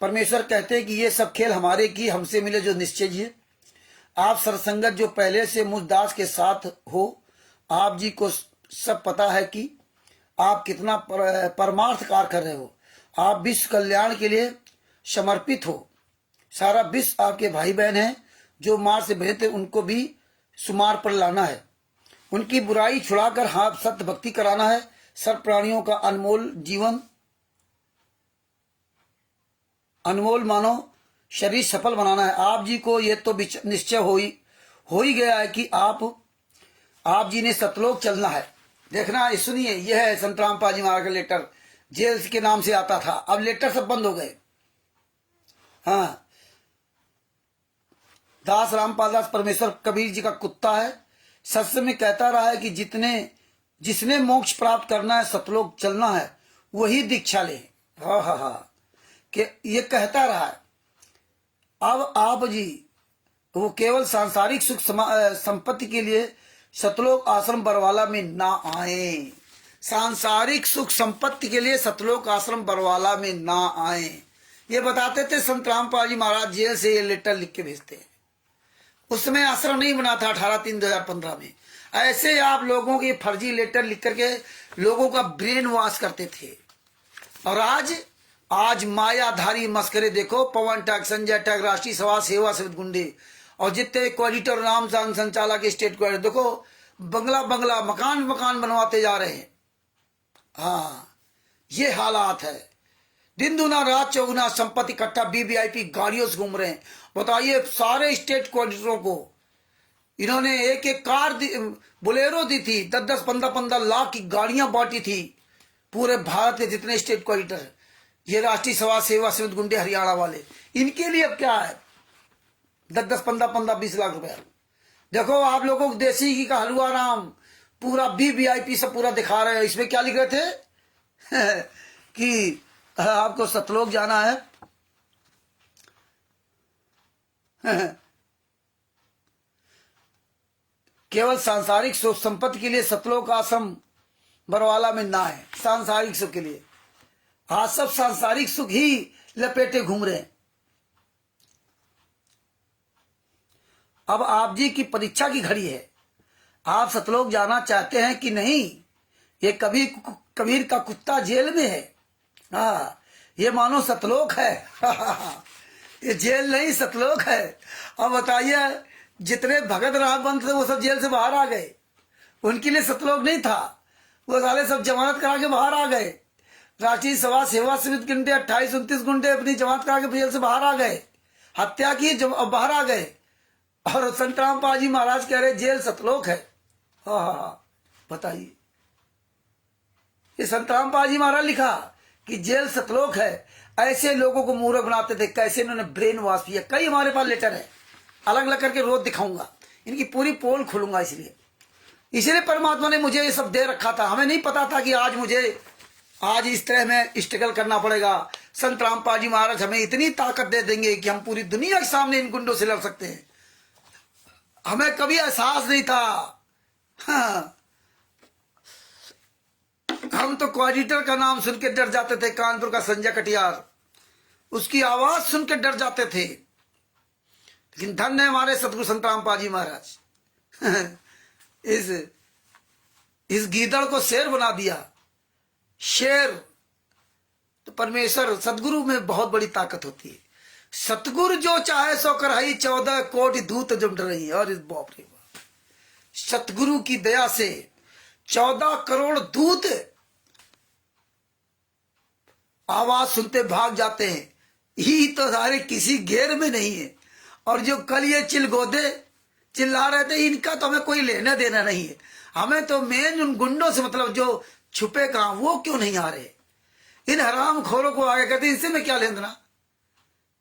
परमेश्वर कहते हैं कि ये सब खेल हमारे की हमसे मिले जो निश्चय जी है। आप सरसंगत जो पहले से मुझ दास के साथ हो, आप जी को सब पता है कि आप कितना परमार्थ कार्य कर रहे हो। आप विश्व कल्याण के लिए समर्पित हो। सारा विश्व आपके भाई बहन हैं, जो मार से बहे थे उनको भी सुमार पर लाना है, उनकी बुराई छुड़ाकर हाथ सत्य भक्ति कराना है। सब प्राणियों का अनमोल जीवन, अनमोल मानो शरीर सफल बनाना है। आप जी को ये तो निश्चय हो ही गया है कि आप जी ने सतलोक चलना है। देखना, सुनिए, यह है संत रामपाल जी महाराज का लेटर, जेल के नाम से आता था, अब लेटर सब बंद हो गए। हाँ, दास रामपाल दास परमेश्वर कबीर जी का कुत्ता है। सत्य में कहता रहा है कि जिसने मोक्ष प्राप्त करना है, सतलोक चलना है, वही दीक्षा ले। हा कि ये कहता रहा है। अब आप जी वो केवल सांसारिक सुख संपत्ति के लिए सतलोक आश्रम बरवाला में ना आए। सांसारिक सुख संपत्ति के लिए सतलोक आश्रम बरवाला में ना आए, ये बताते थे संत रामपाल जी महाराज। जेल से ये लेटर लिख के भेजते हैं। उस समय आश्रम नहीं बना था 18/3/2015 में। ऐसे आप लोगों के फर्जी लेटर लिख करके लोगों का ब्रेन वॉश करते थे। और आज मायाधारी मस्करे देखो, पवन टैग, संजय टैग, राष्ट्रीय सभा सेवा समिति गुंडे, और जितने कोऑर्डिनेटर, नाम संचालक, स्टेट कोऑर्डिनेटर, देखो बंगला मकान बनवाते जा रहे हैं। हाँ, ये हालात है। दिन दुना रात चौगुना संपत्ति इकट्ठा, वीवीआईपी गाड़ियों से घूम रहे हैं। बताइए, सारे स्टेट कोऑर्डिनेटरों को इन्होंने एक एक कार बोलेरो दी थी, 10-10, 15-15 लाख की गाड़ियां बांटी थी पूरे भारत के जितने स्टेट कोऑर्डिनेटर। ये राष्ट्रीय सभा सेवा समिति गुंडे हरियाणा वाले, इनके लिए अब क्या है, 10-10, 15-15, 20 लाख रुपया। देखो, आप लोगों को देसी घी का हलवा राम पूरा वीवीआईपी सब पूरा दिखा रहे हैं। इसमें क्या लिख रहे थे कि आपको सतलोक जाना है। केवल सांसारिक सुख संपत्ति के लिए सतलोक आश्रम बरवाला में ना है, सांसारिक सुख के लिए। आज सब सांसारिक सुख ही लपेटे घूम रहे हैं। अब आप जी की परीक्षा की घड़ी है। आप सतलोक जाना चाहते हैं कि नहीं? ये कबीर का कुत्ता जेल में है। हाँ, ये मानो सतलोक है। ये जेल नहीं, सतलोक है। अब बताइए, जितने भगत राहबंद थे वो सब जेल से बाहर आ गए। उनके लिए सतलोक नहीं था, वो साले सब जमानत करा के बाहर आ गए। राष्ट्रीय सभा सेवा समिति गुंडे 28-29 गुंडे अपनी जमानत करा के जेल से बाहर आ गए, हत्या की, बाहर आ गए। और संत रामपाल जी महाराज कह रहे जेल सतलोक है। हाँ, बताइए, ये संत रामपाल जी महाराज लिखा कि जेल सतलोक है। ऐसे लोगों को मूर्ख बनाते थे, कैसे इन्होंने ब्रेन वॉश किया। कई हमारे पास लेटर है, अलग अलग करके रोज दिखाऊंगा, इनकी पूरी पोल खोलूंगा। इसलिए परमात्मा ने मुझे ये सब दे रखा था। हमें नहीं पता था कि आज इस तरह में स्ट्रगल करना पड़ेगा। संत रामपाल जी महाराज हमें इतनी ताकत दे देंगे कि हम पूरी दुनिया के सामने इन गुंडों से लड़ सकते हैं। हमें कभी एहसास नहीं था। हाँ। हम तो कोऑर्डिनेटर का नाम सुन के डर जाते थे, कानपुर का संजय कटियार, उसकी आवाज सुन के डर जाते थे। लेकिन धन्य है हमारे सतगुरु संत रामपाल जी महाराज, इस गीदड़ को शेर बना दिया। शेर तो परमेश्वर सतगुरु में बहुत बड़ी ताकत होती है। सतगुरु जो चाहे सो करही, 14 कोटि दूत जम रही। और इस बाप रे बाप, सतगुरु की दया से 14 करोड़ दूत आवाज सुनते भाग जाते हैं। ही तो सारे किसी घेर में नहीं है। और जो कल ये चिलगोदे चिल्ला रहे थे, इनका तो हमें कोई लेना देना नहीं है। हमें तो मेन उन गुंडों से मतलब, जो छुपे कहां, वो क्यों नहीं आ रहे। इन हराम खोरों को आगे कहते इनसे मैं क्या लेना।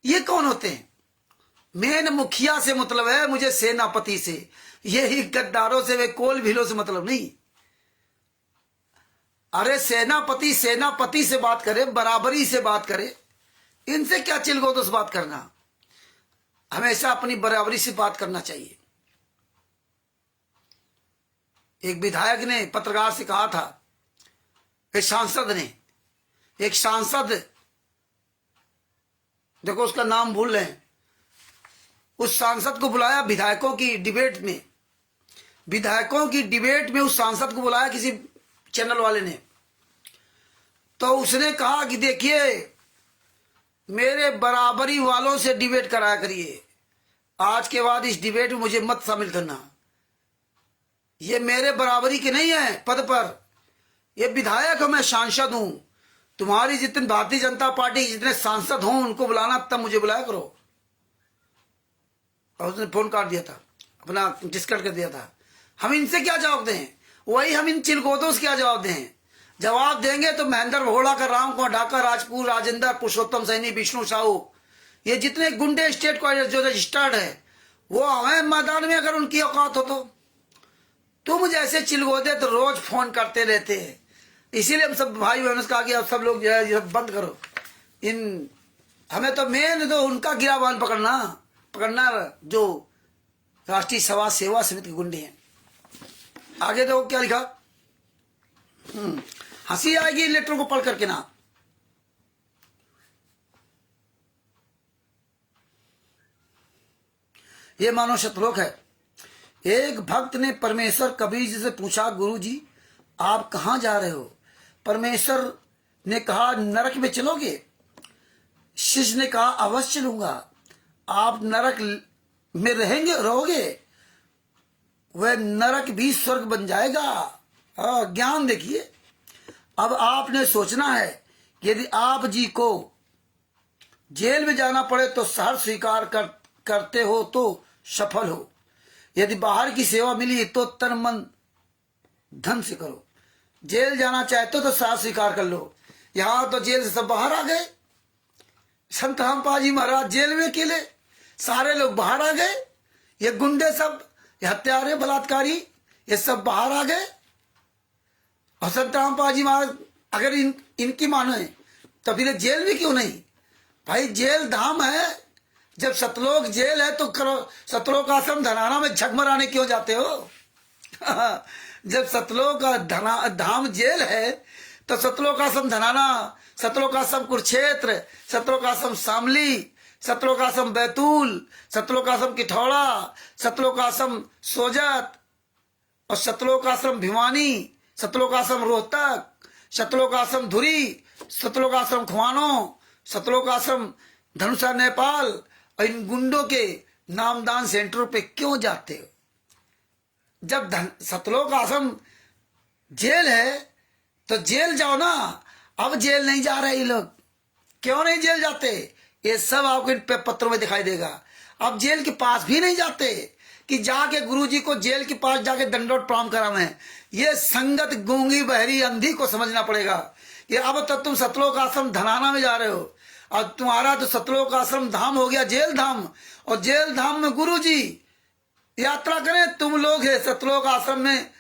ये कौन होते हैं। मेन मुखिया से मतलब है मुझे, सेनापति से, यही गद्दारों से, वे कोल भीलों से मतलब नहीं। अरे सेनापति से बात करे, बराबरी से बात करे, इनसे क्या चिलगोदों से बात करना। हमेशा अपनी बराबरी से बात करना चाहिए। एक विधायक ने पत्रकार से कहा था, एक सांसद देखो उसका नाम भूल रहे हैं, उस सांसद को बुलाया विधायकों की डिबेट में उस सांसद को बुलाया किसी चैनल वाले ने। तो उसने कहा कि देखिए, मेरे बराबरी वालों से डिबेट कराया करिए, आज के बाद इस डिबेट में मुझे मत शामिल करना। ये मेरे बराबरी के नहीं है पद पर, ये विधायक हूं, मैं सांसद हूं। तुम्हारी जितने भारतीय जनता पार्टी के जितने सांसद हों उनको बुलाना, तब मुझे बुलाया करो। और उसने फोन काट दिया था, अपना डिस्कट कर दिया था। हम इनसे क्या जवाब दें, वही हम इन चिलगोदों से क्या जवाब दें। जवाब देंगे तो महेंद्र भोड़ा का, राम कुमार ढाका, राजपूत, राजेंद्र, पुरुषोत्तम सैनी, विष्णु साहू, ये जितने गुंडे स्टेट को जो रजिस्टर्ड है, वो हमें मैदान में अगर उनकी औकात हो तो। तुम जैसे चिलगोदे तो रोज फोन करते रहते हैं। इसीलिए हम सब भाई बहनों से कहा कि अब सब लोग जो है बंद करो। हमें तो मेन तो उनका गिराबान पकड़ना जो राष्ट्रीय समाज सेवा समिति के गुंडे हैं। आगे देखो क्या लिखा। हंसी आएगी लेटर को पढ़ करके ना। ये मानो शतलोक है। एक भक्त ने परमेश्वर कबीर जी से पूछा, गुरु जी आप कहां जा रहे हो। परमेश्वर ने कहा, नरक में चलोगे। शिष्य ने कहा, अवश्य चलूंगा। आप नरक में रहोगे, वह नरक भी स्वर्ग बन जाएगा। ज्ञान देखिए, अब आपने सोचना है कि यदि आप जी को जेल में जाना पड़े तो शहर स्वीकार करते हो तो सफल हो। यदि बाहर की सेवा मिली तो तन मन धन से करो। जेल जाना चाहते हो तो शहर स्वीकार कर लो। यहां तो जेल से सब बाहर आ गए। संत रामपाल जी महाराज जेल में अकेले, सारे लोग बाहर आ गए। ये गुंडे सब, ये हत्यारे, बलात्कारी, ये सब बाहर आ गए। और संत रामपाल जी महाराज अगर इनकी मानो है तो फिर जेल में क्यों नहीं। भाई जेल धाम है। जब सतलोक जेल है तो करो सतलोक आश्रम धनाना में झकमराने क्यों जाते हो। जब सतलोक धाम जेल है तो सतलोक आश्रम धनाना, सतलोक आश्रम कुरुक्षेत्र, सतलोक आश्रम शामली, सतलोक आश्रम बैतूल, सतलोक आश्रम किठौड़ा, सतलोक आश्रम सोजत और सतलोक आश्रम भिवानी, सतलोक आश्रम रोहतक, सतलोक आश्रम धुरी, सतलोक आश्रम खुआनो, सतलोक आश्रम धनुषा नेपाल। और इन गुंडों के नामदान सेंटरों पे क्यों जाते हो। जब सतलोक आश्रम जेल है तो जेल जाओ ना। अब जेल नहीं जा रहे ये लोग। क्यों नहीं जेल जाते, ये सब आपको इन पत्रों में दिखाई देगा। अब जेल के पास भी नहीं जाते कि जाके गुरुजी को जेल के पास जाके दंडोत प्रणाम करावे। ये संगत गूंगी बहरी अंधी को समझना पड़ेगा। ये अब तक तुम सतलोक आश्रम धनाना में जा रहे हो। और तुम्हारा तो सतलोक आश्रम धाम हो गया जेल धाम, और जेल धाम में गुरु जी यात्रा करें, तुम लोग है सतलोक आश्रम में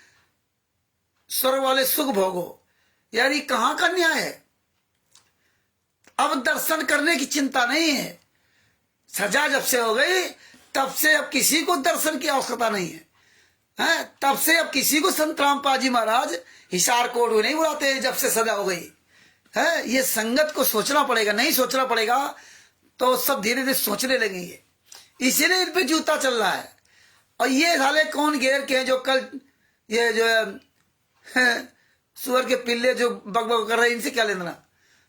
स्वर्ग वाले सुख भोगो। यार ये कहां का न्याय है? अब दर्शन करने की चिंता नहीं है, सजा जब से हो गई तब से अब किसी को दर्शन की आवश्यकता नहीं है, हैं? तब से अब किसी को संत रामपाल जी महाराज हिसार कोट नहीं बुलाते हैं, जब से सजा हो गई है। ये संगत को सोचना पड़ेगा, नहीं सोचना पड़ेगा तो सब धीरे धीरे सोचने लगेंगे। इसीलिए इन पे जूता चल रहा है। और ये साले कौन घेर के हैं जो कल ये जो है सुअर के पिल्ले जो बकबक कर रहे हैं, इनसे क्या लेना?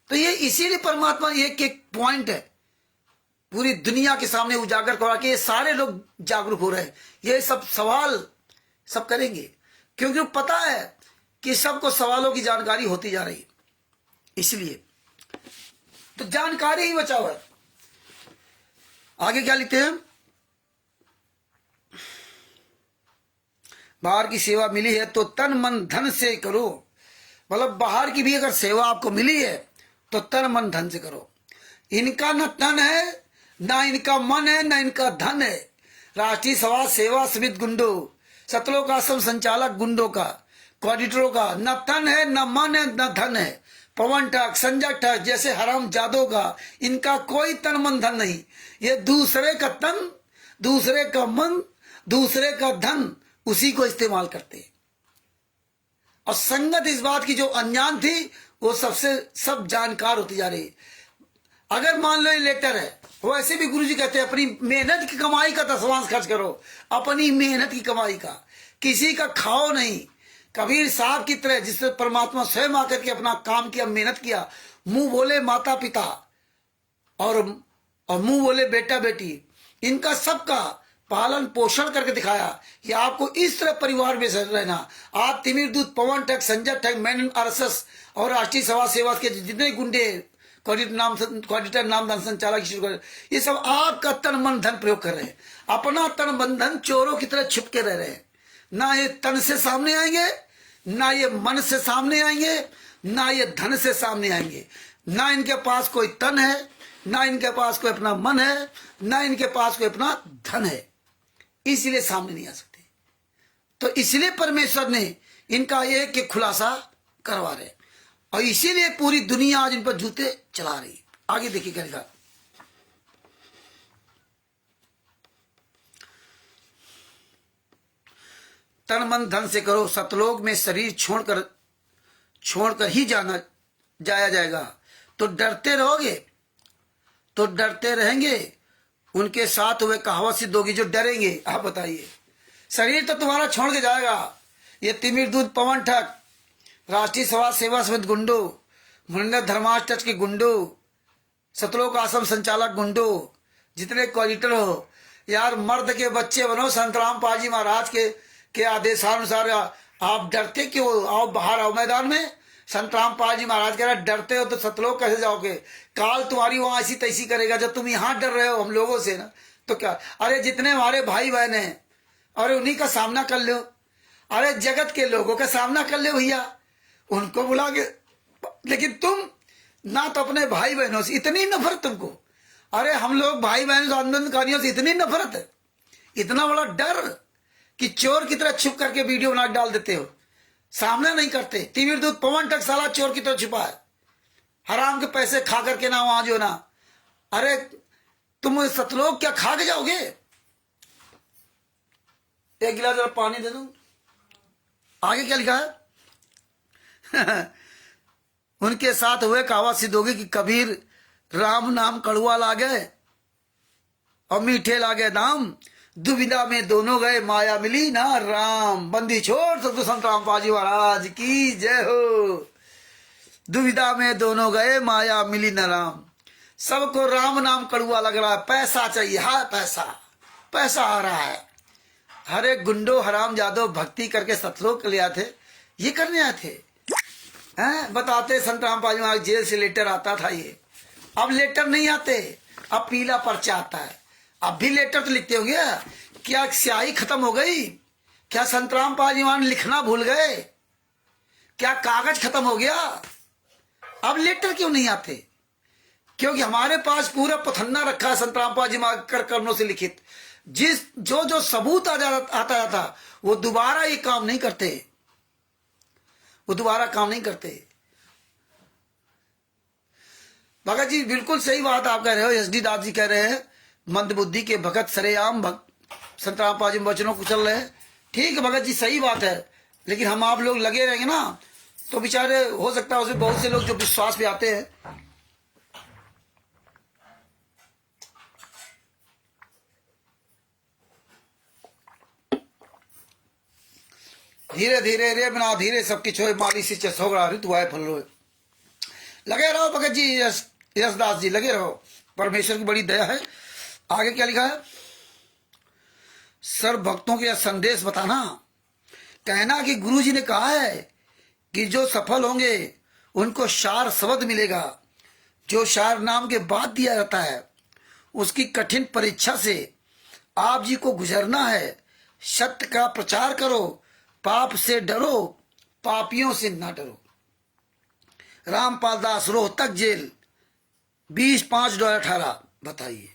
तो ये इसीलिए परमात्मा एक एक पॉइंट है पूरी दुनिया के सामने उजागर करा के ये सारे लोग जागरूक हो रहे हैं। ये सब सवाल सब करेंगे क्योंकि पता है कि सबको सवालों की जानकारी होती जा रही है, इसलिए तो जानकारी ही बचाओ है। आगे क्या लिखते हैं? बाहर की सेवा मिली है तो तन मन धन से करो। मतलब बाहर की भी अगर सेवा आपको मिली है तो तन मन धन से करो। इनका न तन है, ना इनका मन है, ना इनका धन है। राष्ट्रीय सभा सेवा समिति गुंडो, सतलोक आश्रम संचालक गुंडो का, कोऑर्डिनेटरों का न तन है, न मन है, न धन है। पवन ठग, संजय ठग जैसे हराम जादों का इनका कोई तन मन धन नहीं। ये दूसरे का तन, दूसरे का मन, दूसरे का धन उसी को इस्तेमाल करते हैं। और संगत इस बात की जो अनजान थी वो सबसे सब जानकार होती जा रही है। अगर मान लो ये लेटर है, वैसे भी गुरुजी कहते हैं अपनी मेहनत की कमाई का 10वांश खर्च करो, अपनी मेहनत की कमाई का, किसी का खाओ नहीं। कबीर साहब की तरह जिससे परमात्मा स्वयं आकर के अपना काम किया, मेहनत किया, मुंह बोले माता पिता और मुंह बोले बेटा बेटी, इनका सबका पालन पोषण करके दिखाया कि आपको इस तरह परिवार में रहना। आप तिमिर दूत, पवन ठग, संजय ठग, मेनन आरएसएस और राष्ट्रीय सभा सेवा के जितने गुंडे कोऑर्डिनेटर नाम धन संचालक शुरू कर, ये सब आपका तन मन धन प्रयोग कर रहे हैं। अपना तन मन धन चोरों की तरह छिप के रह रहे हैं। ना ये तन से सामने आएंगे, ना ये मन से सामने आएंगे, ना ये धन से सामने आएंगे। ना इनके पास कोई तन है, ना इनके पास कोई अपना मन है, ना इनके पास कोई अपना धन है, इसलिए सामने नहीं आ सकते। तो इसलिए परमेश्वर ने इनका एक खुलासा करवा रहे, और इसीलिए पूरी दुनिया आज इन पर जूते चला रही है। आगे देखिए क्या लिखा। तन मन धन से करो, सतलोक में शरीर छोड़कर ही जाया जाएगा। तो डरते रहोगे, तो डरते रहेंगे। उनके साथ हुए कहावत सिद्ध होगी जो डरेंगे। आप बताइए, शरीर तो तुम्हारा छोड़ के जाएगा। ये तिमिर दूत, पवन ठग, राष्ट्रीय सभा सेवा समिति गुंडो, मुनिंदर धर्माष्टच के गुंडो, सतलोक आश्रम संचालक गुंडो, जितने कोऑर्डिनेटर हो, यार मर्द के बच्चे बनो। संत रामपाल जी महाराज के आदेशानुसार आप डरते क्यों? आओ बाहर आओ मैदान में। संत रामपाल जी महाराज कह रहे डरते हो तो सतलोक कैसे जाओगे? काल तुम्हारी वहां ऐसी तैसी करेगा। जब तुम यहाँ डर रहे हो हम लोगों से ना, तो क्या? अरे जितने हमारे भाई बहन हैं, अरे उन्हीं का सामना कर लो। अरे जगत के लोगों का सामना कर ले भैया, उनको बुला के। लेकिन तुम ना तो अपने भाई बहनों से इतनी नफरत तुमको। अरे हम लोग भाई बहनों आंदोलनकारियों से इतनी नफरत है, इतना बड़ा डर कि चोर की तरह छुप करके वीडियो बना डाल देते हो, सामना नहीं करते। तिमिर दूत, पवन ठग साला चोर की तरह छुपा है, हराम के पैसे खा करके ना वहां जो ना। अरे तुम सतलोक क्या खा के जाओगे? एक गिलास जरा पानी दे दूं। आगे क्या लिखा है? उनके साथ हुए कहावत सिद्ध होगी कि कबीर राम नाम कड़ुआ लागे और मीठे लागे दाम, दुविधा में दोनों गए माया मिली ना राम। बंदी छोड़ सतगुरु संत रामपाल जी महाराज की जय हो। दुविधा में दोनों गए माया मिली न राम। सबको राम नाम कड़ुआ लग रहा है, पैसा चाहिए, हाँ पैसा आ रहा है। हरे गुंडो हराम जादो भक्ति करके सतलोक ले आए थे, ये करने आए थे। हैं बताते संत रामपाल जी महाराज जेल से लेटर आता था। ये अब लेटर नहीं आते, अब पीला पर्चा आता है। अब भी लेटर तो लिखते होंगे। क्या स्याही खत्म हो गई? क्या संत रामपाल जी महाराज लिखना भूल गए? क्या कागज खत्म हो गया? अब लेटर क्यों नहीं आते? क्योंकि हमारे पास पूरा पथन्ना रखा है संत रामपाल जी महाराज कर्मों से लिखित। जिस जो जो सबूत आता जाता वो दोबारा ये काम नहीं करते, वो दोबारा काम नहीं करते। भगत जी बिल्कुल सही बात आप कह रहे हो। एस डी दास जी कह रहे हैं मंदबुद्धि के भगत सरेआम संत रामपाल जी वचनों को चल रहे हैं। ठीक है भगत जी, सही बात है, लेकिन हम आप लोग लगे रहेंगे ना तो बेचारे हो सकता है उसमें बहुत से लोग जो विश्वास भी आते हैं। धीरे धीरे रे बना धीरे सबकी छोए माली से चसोगड़ा ऋतु आए फल रोए। लगे रहो भगत जी, यशदास जी लगे रहो, परमेश्वर की बड़ी दया है। आगे क्या लिखा है? सर्व भक्तों के संदेश बताना, कहना कि गुरु जी ने कहा है कि जो सफल होंगे उनको शार शब्द मिलेगा। जो शार नाम के बाद दिया जाता है उसकी कठिन परीक्षा से आप जी को गुजरना है। सत्य का प्रचार करो, पाप से डरो, पापियों से ना डरो। रामपाल दास, रोहतक जेल, 20/5/2018। बताइए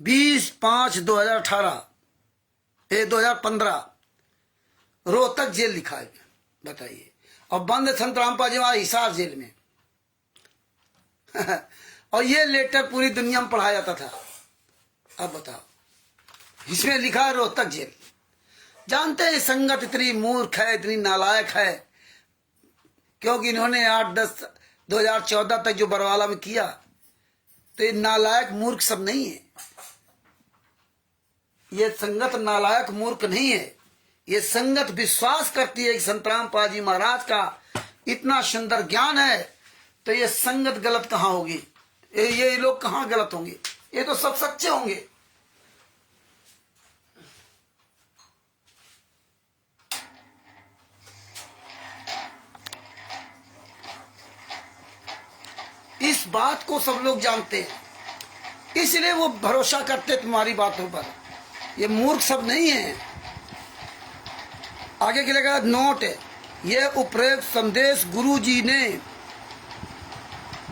20/5/2018 2015 रोहतक जेल लिखा है। बताइए, और बंद संत रामपाल जी महाराज हिसार जेल में। और ये लेटर पूरी दुनिया में पढ़ाया जाता था। अब बताओ, इसमें लिखा है रोहतक जेल। जानते हैं संगत इतनी मूर्ख है, इतनी नालायक है, क्योंकि इन्होंने 8/10/2014 तक जो बरवाला में किया, तो ये नालायक मूर्ख सब नहीं है। ये संगत नालायक मूर्ख नहीं है। ये संगत विश्वास करती है कि संत रामपाल जी महाराज का इतना सुंदर ज्ञान है, तो ये संगत गलत कहाँ होगी? ये लोग कहाँ गलत होंगे? ये तो सब सच्चे होंगे। इस बात को सब लोग जानते हैं, इसलिए वो भरोसा करते तुम्हारी बातों पर। ये मूर्ख सब नहीं है। आगे के लिए नोट है, ये उपरोक्त संदेश गुरु जी ने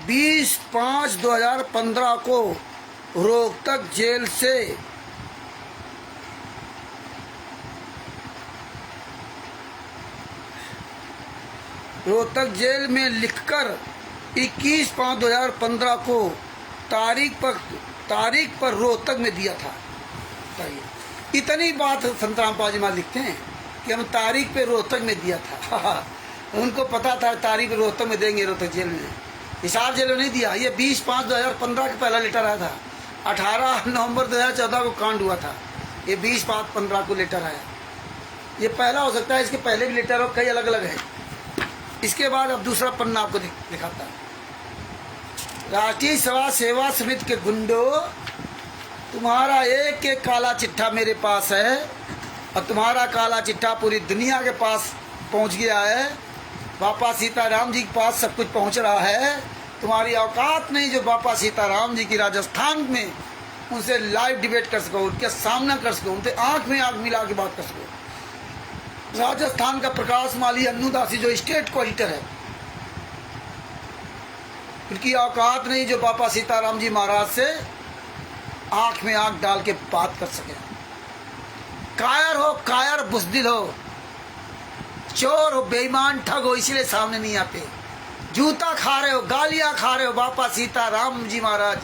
20/5/2015 को रोहतक जेल से में लिखकर 21/5/2015 को तारीख पर रोहतक में दिया था। इतनी बात संत रामपाल जी महाराज लिखते हैं कि हम तारीख पे रोहतक में दिया था। उनको पता था तारीख रोहतक में देंगे, रोहतक जेल में, हिसार जेल में नहीं दिया। ये 20/5/2015 का पहला लेटर आया था। 18 नवंबर 2014 को कांड हुआ था। ये 20/5/15 को लेटर आया। ये पहला हो सकता है, इसके पहले भी लेटर और कई अलग अलग है। इसके बाद अब दूसरा पन्ना आपको दिखाता है। राष्ट्रीय सेवा समिति के गुंडों, तुम्हारा एक एक काला चिट्ठा मेरे पास है, और तुम्हारा काला चिट्ठा पूरी दुनिया के पास पहुंच गया है। बापा सीताराम जी के पास सब कुछ पहुंच रहा है। तुम्हारी औकात नहीं जो बापा सीताराम जी की राजस्थान में उनसे लाइव डिबेट कर सको, उनके सामना कर सको, उनसे आंख में आंख मिला के बात कर सको। राजस्थान का प्रकाश माली अन्नू दासी जो स्टेट कोऑर्डिनेटर है, उनकी औकात नहीं जो बापा सीताराम जी महाराज से आंख में आंख डाल के बात कर सके। कायर हो, कायर बुज़दिल हो, चोर हो, बेईमान ठग हो, इसलिए सामने नहीं आते। जूता खा रहे हो, गालियां खा रहे हो। बापा सीताराम जी महाराज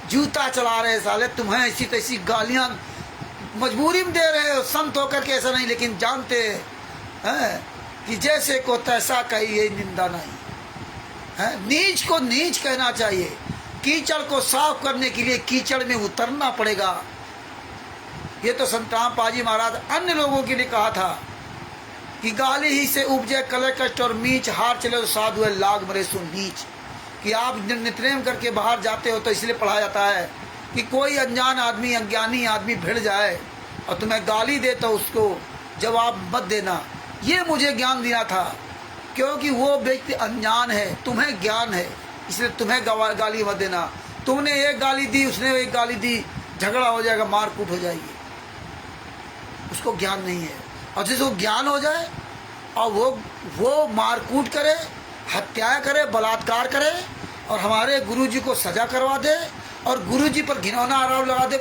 जूता चला रहे साले, तुम्हें ऐसी तैसी गालियां मजबूरी में दे रहे हो। संत होकर के ऐसा नहीं, लेकिन जानते हैं कि जैसे को तैसा कहिए, निंदा नहीं है। नीच को नीच कहना चाहिए। कीचड़ को साफ करने के लिए कीचड़ में उतरना पड़ेगा। ये तो संत रामपाल जी महाराज अन्य लोगों के लिए कहा था कि गाली ही से उपजे कलह कष्ट और मीच, हार चले तो साधु है लाग मरे सो नीच। कि आप नित्यनेम करके बाहर जाते हो तो इसलिए पढ़ा जाता है कि कोई अनजान आदमी, अज्ञानी आदमी भिड़ जाए और तुम्हें गाली दे तो उसको जवाब मत देना। ये मुझे ज्ञान दिया था, क्योंकि वो व्यक्ति अनजान है, तुम्हें ज्ञान है, इसलिए तुम्हें गाली मत देना। तुमने एक गाली दी, उसने एक गाली दी, झगड़ा हो जाएगा, मारकूट हो जाएगी। उसको ज्ञान नहीं है। और जिसको ज्ञान हो जाए और वो मारकूट करे, हत्या करे, बलात्कार करे और हमारे गुरुजी को सजा करवा दे और गुरुजी पर घिनौना आरोप लगा दे,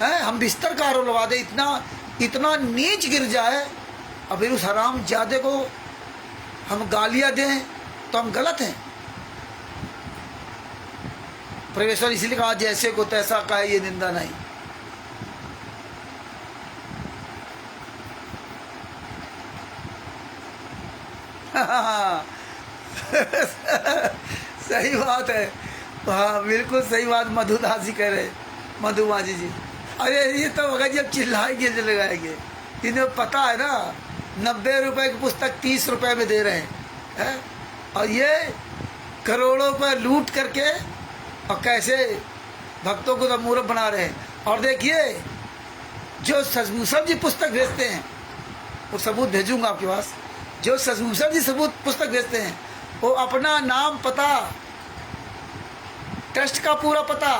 हैं, हम बिस्तर का आरोप लगा दे, इतना नीच गिर जाए। अब फिर उस हराम जादे को हम गालियां दें तो हम गलत हैं। परमेश्वर इसलिए कहा जैसे को तैसा का ये निंदा नहीं। सही बात है, हाँ बिल्कुल सही बात मधुदास जी कह रहे, मधुमाजी जी। अरे ये तो अगर जब चिल्लाएंगे लगाएंगे, इन्हें पता है ना 90 रुपए की पुस्तक 30 रुपए में दे रहे हैं, और ये करोड़ों रुपए लूट करके और कैसे भक्तों को तो मूर्ख बना रहे हैं। और देखिए जो सजमूसर जी पुस्तक भेजते हैं, वो सबूत भेजूंगा आपके पास, जो सजमूसर जी सबूत पुस्तक भेजते हैं वो अपना नाम पता, ट्रस्ट का पूरा पता,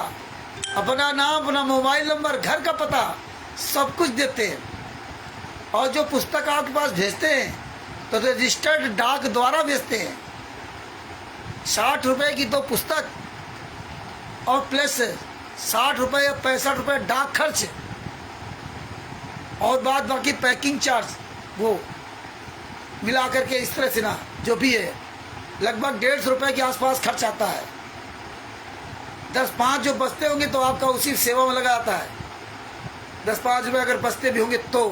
अपना नाम, अपना मोबाइल नंबर, घर का पता सब कुछ देते हैं। और जो पुस्तक आपके पास भेजते हैं तो रजिस्टर्ड डाक द्वारा भेजते हैं। 60 रुपए की 2 पुस्तक और प्लस 60 रुपए या 65 रुपए डाक खर्च, और बाद बाकी पैकिंग चार्ज वो मिला करके इस तरह से ना जो भी है लगभग 150 रुपए के आसपास खर्च आता है। 10-5 जो बचते होंगे तो आपका उसी सेवा में लगा आता है। 10-5 रुपए अगर बचते भी होंगे तो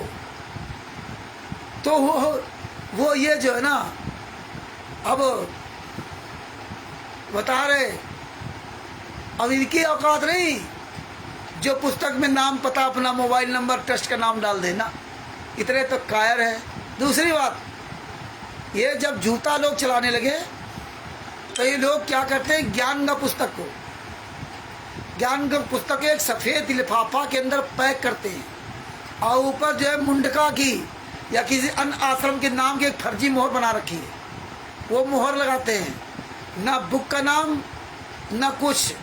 वो ये जो है ना, अब बता रहे, अब इनकी औकात नहीं जो पुस्तक में नाम पता, अपना मोबाइल नंबर, ट्रस्ट का नाम डाल देना, इतने तो कायर है। दूसरी बात, ये जब जूता लोग चलाने लगे तो ये लोग क्या करते हैं, ज्ञान का पुस्तक को, ज्ञान का पुस्तक एक सफ़ेद लिफाफा के अंदर पैक करते हैं और ऊपर जो है मुंडका की या किसी अन्य आश्रम के नाम की एक फर्जी मोहर बना रखी है, वो मोहर लगाते हैं। ना बुक का नाम, ना कुछ,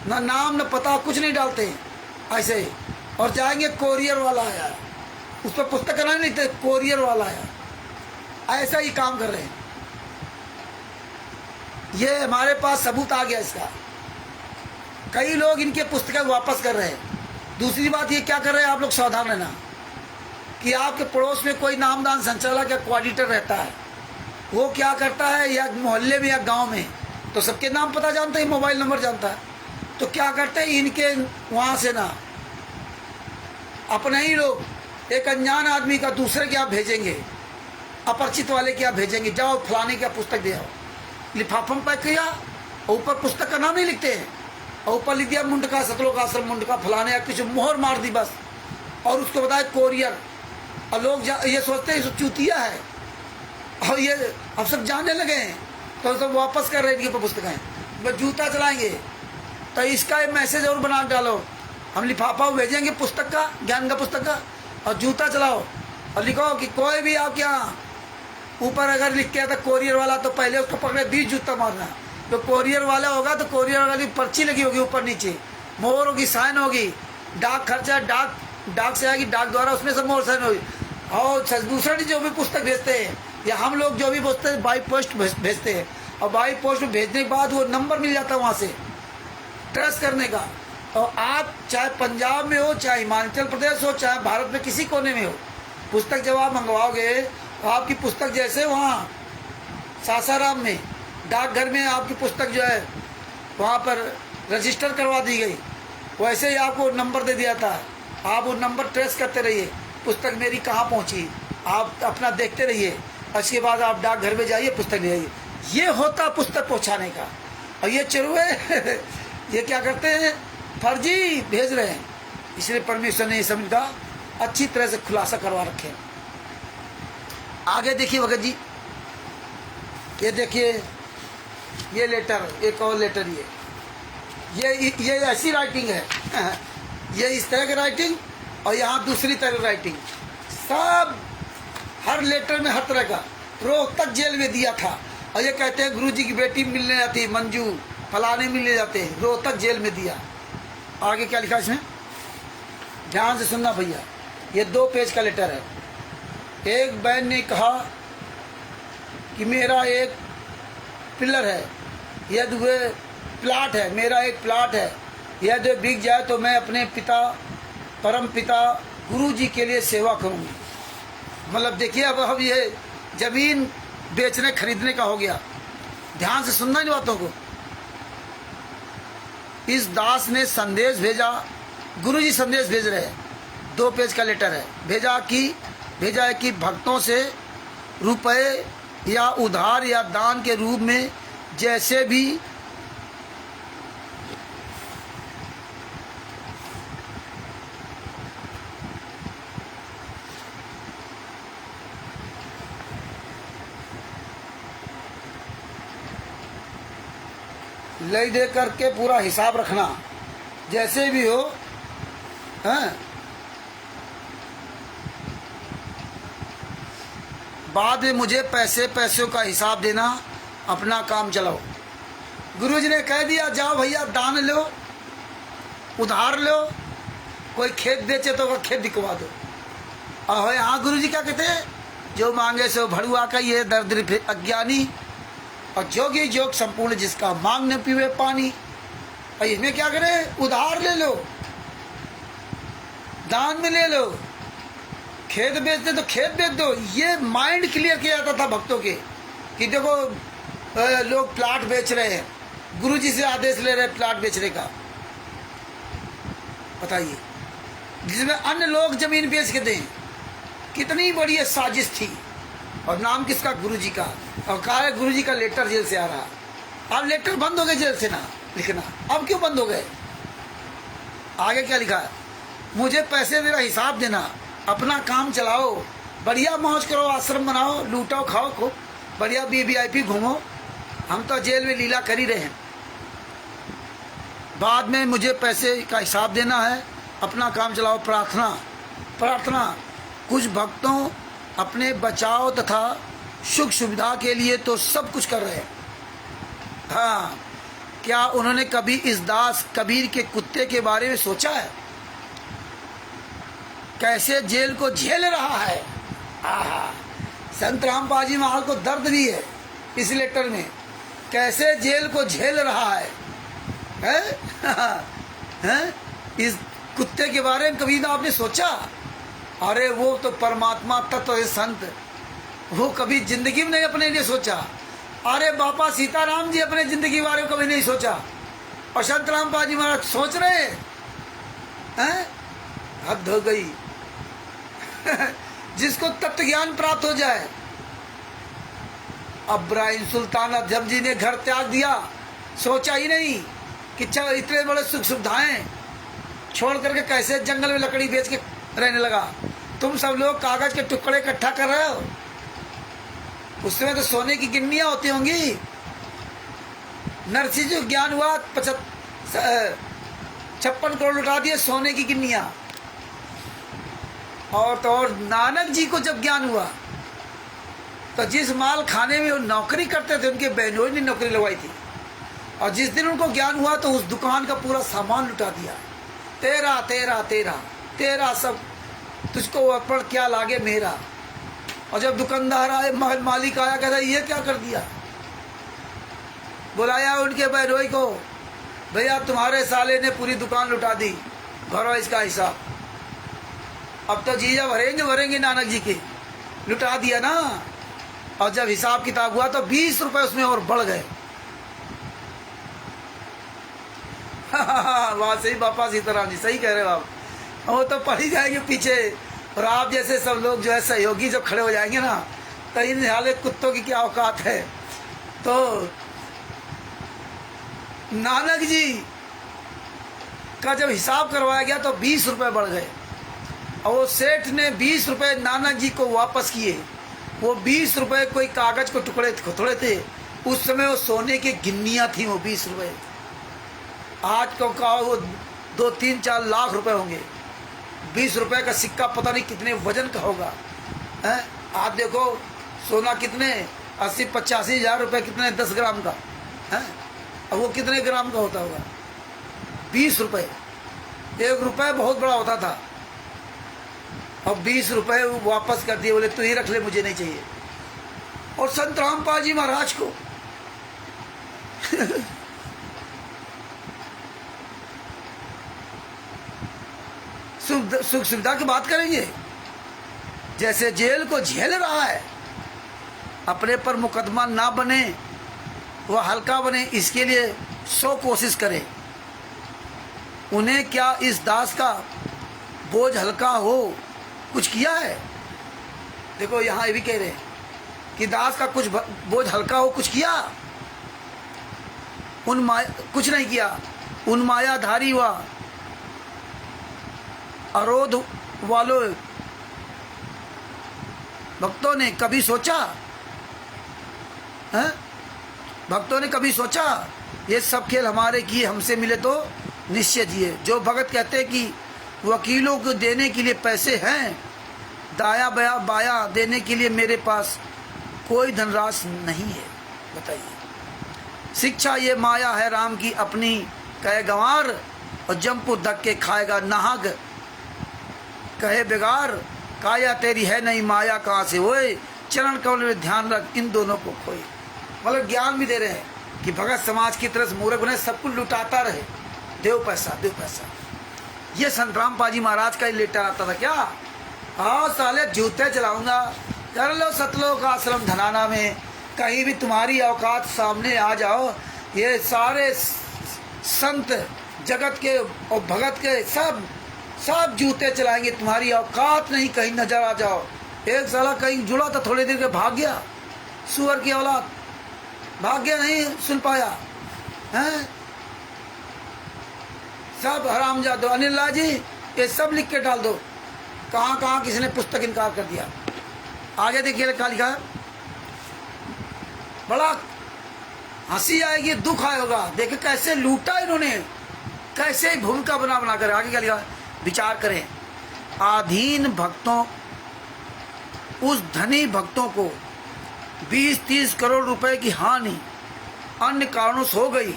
ना नाम, ना पता, कुछ नहीं डालते हैं ऐसे ही। और जाएंगे कोरियर वाला आया, उस पर पुस्तक का नाम नहीं थे, कोरियर वाला आया, ऐसा ही काम कर रहे हैं। ये हमारे पास सबूत आ गया इसका। कई लोग इनके पुस्तकें वापस कर रहे हैं। दूसरी बात ये क्या कर रहे हैं, आप लोग सावधान रहना कि आपके पड़ोस में कोई नामदान संचालक या कोऑर्डिनेटर रहता है, वो क्या करता है, या मोहल्ले में या गांव में, तो सबके नाम पता जानता है, मोबाइल नंबर जानता है, तो क्या करते हैं इनके वहाँ से ना अपने ही लोग एक अनजान आदमी का दूसरे के यहाँ भेजेंगे, अपरिचित वाले के यहाँ भेजेंगे, जाओ फलाने क्या पुस्तक दे आओ। लिफाफा में पैक किया और ऊपर पुस्तक का नाम नहीं लिखते हैं, और ऊपर लिख दिया मुंडका, सतलोक आश्रम मुंडका फलाने, या कुछ मोहर मार दी बस, और उसको बताया कोरियर। और लोग ये सोचते हैं चूतिया है, और ये अब सब जानने लगे हैं तो सब वापस कर रहे हैं इनकी पुस्तकें। बस जूता चलाएंगे तो इसका एक मैसेज और बना डालो, हम लिफाफा भेजेंगे पुस्तक का, ज्ञान का पुस्तक का, और जूता चलाओ और लिखो कि कोई भी आपके यहाँ ऊपर अगर लिख के आता कोरियर वाला तो पहले उसको पकड़े 20 जूता मारना। तो कोरियर वाला होगा तो कोरियर वाली पर्ची लगी होगी ऊपर नीचे, मोहर होगी, साइन होगी, डाक खर्चा, डाक से आएगी, डाक द्वारा उसमें से मोहर साइन होगी। और दूसरा जो भी पुस्तक भेजते हैं या हम लोग जो भी भेजते हैं बाई पोस्ट भेजते हैं, और बाई पोस्ट में भेजने के बाद वो नंबर मिल जाता है वहाँ से ट्रेस करने का। और आप चाहे पंजाब में हो, चाहे हिमाचल प्रदेश हो, चाहे भारत में किसी कोने में हो, पुस्तक जब आप मंगवाओगे तो आपकी पुस्तक जैसे वहाँ सासाराम में डाकघर में आपकी पुस्तक जो है वहाँ पर रजिस्टर करवा दी गई, वैसे ही आपको नंबर दे दिया था। आप वो नंबर ट्रेस करते रहिए, पुस्तक मेरी कहाँ पहुँची, आप अपना देखते रहिए, उसके बाद आप डाकघर में जाइए, पुस्तक ले आइए। ये होता पुस्तक पहुँचाने का। और ये चरुए ये क्या करते हैं, फर्जी भेज रहे हैं। इसलिए परमेश्वर ने इस समय का अच्छी तरह से खुलासा करवा रखे। आगे देखिए भगत जी, ये देखिए ये लेटर, एक और लेटर, ये ऐसी राइटिंग है ये इस तरह की राइटिंग, और यहाँ दूसरी तरह राइटिंग, सब हर लेटर में हर तरह का। रोहतक जेल में दिया था, और ये कहते हैं गुरुजी की बेटी मिलने जाती है, मंजू फलाने मिलने जाते हैं, रोहतक जेल में दिया। आगे क्या लिखा इसमें, ध्यान से सुनना भैया, ये 2 पेज का लेटर है। एक बहन ने कहा कि मेरा एक पिलर है, यदि वे प्लाट है, मेरा एक प्लाट है, यह जो बिक जाए तो मैं अपने पिता, परम पिता गुरु जी के लिए सेवा करूँगी। मतलब देखिए अब ये जमीन बेचने खरीदने का हो गया। ध्यान से सुनना इन बातों को। इस दास ने संदेश भेजा, गुरु जी संदेश भेज रहे हैं, 2 पेज का लेटर है। भेजा है कि भक्तों से रुपए या उधार या दान के रूप में जैसे भी ले दे करके पूरा हिसाब रखना, जैसे भी हो। हैं, बाद में मुझे पैसों का हिसाब देना, अपना काम चलाओ। गुरुजी ने कह दिया जाओ भैया दान लो, उधार लो, कोई खेत बेचे तो वो खेत बिकवा दो। और यहाँ गुरुजी क्या कहते हैं, जो मांगे सो भड़ुआ का ये दरिद्र अज्ञानी, और जोगी जोग संपूर्ण जिसका मांग न पीवे पानी। और इसमें क्या करें, उधार ले लो, दान में ले लो, खेत बेचते तो खेत बेच दो। ये माइंड क्लियर किया जाता था भक्तों के कि देखो लोग प्लाट बेच रहे हैं, गुरुजी से आदेश ले रहे हैं प्लाट बेचने का। बताइए, जिसमें अन्य लोग जमीन बेच के दें, कितनी बड़ी साजिश थी। और नाम किसका, गुरुजी का। और कहा है गुरुजी का लेटर जेल से आ रहा। अब लेटर बंद हो गए जेल से ना लिखना। अब क्यों बंद हो गए? आगे क्या लिखा है, मुझे पैसे मेरा हिसाब देना, अपना काम चलाओ, बढ़िया मौज करो, आश्रम बनाओ, लूटो खाओ खूब, बढ़िया VIP घूमो। हम तो जेल में लीला कर ही रहे हैं। बाद में मुझे पैसे का हिसाब देना है, अपना काम चलाओ। प्रार्थना कुछ भक्तों अपने बचाव तथा सुख सुविधा के लिए तो सब कुछ कर रहे हैं। हाँ, क्या उन्होंने कभी इस दास कबीर के कुत्ते के बारे में सोचा है, कैसे जेल को झेल रहा है? संत रामपाल जी महाराज को दर्द भी है इस लेटर में, कैसे जेल को झेल रहा है, हैं? इस कुत्ते के बारे में कभी ना आपने सोचा? अरे वो तो परमात्मा तत्व है संत, वो कभी जिंदगी में नहीं अपने लिए सोचा। अरे बापा सीताराम जी अपने जिंदगी बारे में कभी नहीं सोचा, और संत रामपाल जी महाराज सोच रहे हैं? हद हो गई। जिसको तत्व ज्ञान प्राप्त हो जाए। अब्राहिम सुल्तान अजम जी ने घर त्याग दिया, सोचा ही नहीं कि चल इतने बड़े सुख सुविधाएं छोड़ करके कैसे जंगल में लकड़ी बेच के रहने लगा। तुम सब लोग कागज के टुकड़े इकट्ठा कर रहे हो, उसमें तो सोने की गिन्नियां होती होंगी। नरसिंह जी ज्ञान हुआ 56 करोड़ लुटा दिए सोने की गिन्नियां। और तो और नानक जी को जब ज्ञान हुआ तो जिस माल खाने में वो नौकरी करते थे, उनके बहनों ने नौकरी लगवाई थी, और जिस दिन उनको ज्ञान हुआ तो उस दुकान का पूरा सामान लुटा दिया। तेरा तेरा तेरा तेरा सब तुझको अर्पण क्या लागे मेरा। और जब दुकानदार आए, मालिक आया, कहता ये क्या कर दिया। बुलाया उनके बहनोई को, भैया तुम्हारे साले ने पूरी दुकान लुटा दी, भरो इसका हिसाब। अब तो जीजा भरेंगे नानक जी के, लुटा दिया ना। और जब हिसाब किताब हुआ तो 20 रुपए उसमें और बढ़ गए। वहां से ही बापा सीताराम जी सही कह रहे हो आप, वो तो पड़ ही जाएंगे पीछे। और आप जैसे सब लोग जो है सहयोगी जब खड़े हो जाएंगे ना, तो इन हाले कुत्तों की क्या औकात है। तो नानक जी का जब हिसाब करवाया गया तो 20 रुपए बढ़ गए, और वो सेठ ने 20 रुपए नानक जी को वापस किए। वो 20 रुपए कोई कागज को टुकड़े थोड़े थे, उस समय वो सोने की गिन्नियां थी वो 20 रुपए। आज को कहा वो 2-3-4 लाख रुपए होंगे। 20 रुपए का सिक्का पता नहीं कितने वजन का होगा। आप देखो सोना कितने 80-85 हजार रुपए, कितने 10 ग्राम का है। अब वो कितने ग्राम का होता होगा? 20 रुपए। 1 रुपए बहुत बड़ा होता था, और 20 रुपए वापस कर दिए, बोले तू ही रख ले, मुझे नहीं चाहिए। और संत रामपाल जी महाराज को सुख सुविधा की बात करेंगे। जैसे जेल को झेल रहा है, अपने पर मुकदमा ना बने, वह हल्का बने, इसके लिए 100 कोशिश करे। उन्हें क्या इस दास का बोझ हल्का हो कुछ किया है? देखो यहाँ ये भी कह रहे हैं कि दास का कुछ बोझ हल्का हो कुछ किया? कुछ नहीं किया। उन मायाधारी व अरोध वालों भक्तों ने कभी सोचा है? भक्तों ने कभी सोचा ये सब खेल हमारे किए, हमसे मिले तो निश्चय दिए। जो भगत कहते हैं कि वकीलों को देने के लिए पैसे हैं, दाया बया बाया देने के लिए मेरे पास कोई धनराशि नहीं है। बताइए, शिक्षा ये माया है राम की अपनी कहे गंवार, और जमपु धक्के खाएगा नाहक कहे बेगार। काया तेरी है नहीं माया कहाँ से होए, चरण कमल में ध्यान रख इन दोनों को खोए। मतलब ज्ञान भी दे रहे हैं कि भगत समाज की तरफ मूर्ख बने, सब कुछ लुटाता रहे, देव पैसा देव पैसा। ये संत रामपाल जी महाराज का ही लेटर आता था क्या? हाँ साले जूते चलाऊंगा, कर लो सतलोक आश्रम धनाना में, कहीं भी तुम्हारी औकात सामने आ जाओ। ये सारे संत जगत के और भगत के सब जूते चलाएंगे, तुम्हारी औकात नहीं, कहीं नजर आ जाओ। एक साला कहीं जुड़ा था, थोड़ी देर के भाग गया, सुअर की औलाद, भाग गया, नहीं सुन पाया हैं। सब हरामजादो। अनिल लाल जी ये सब लिख के डाल दो, कहाँ कहाँ किसी ने पुस्तक इनकार कर दिया। आगे देखिए क्या लिखा है, बड़ा हंसी आएगी, दुख आएगा। देखिए कैसे लूटा इन्होंने, कैसे भूमिका बना बना कर। आगे क्या लिखा, विचार करें। आधीन भक्तों, उस धनी भक्तों को 20-30 करोड़ रुपए की हानि अन्य कारणों से हो गई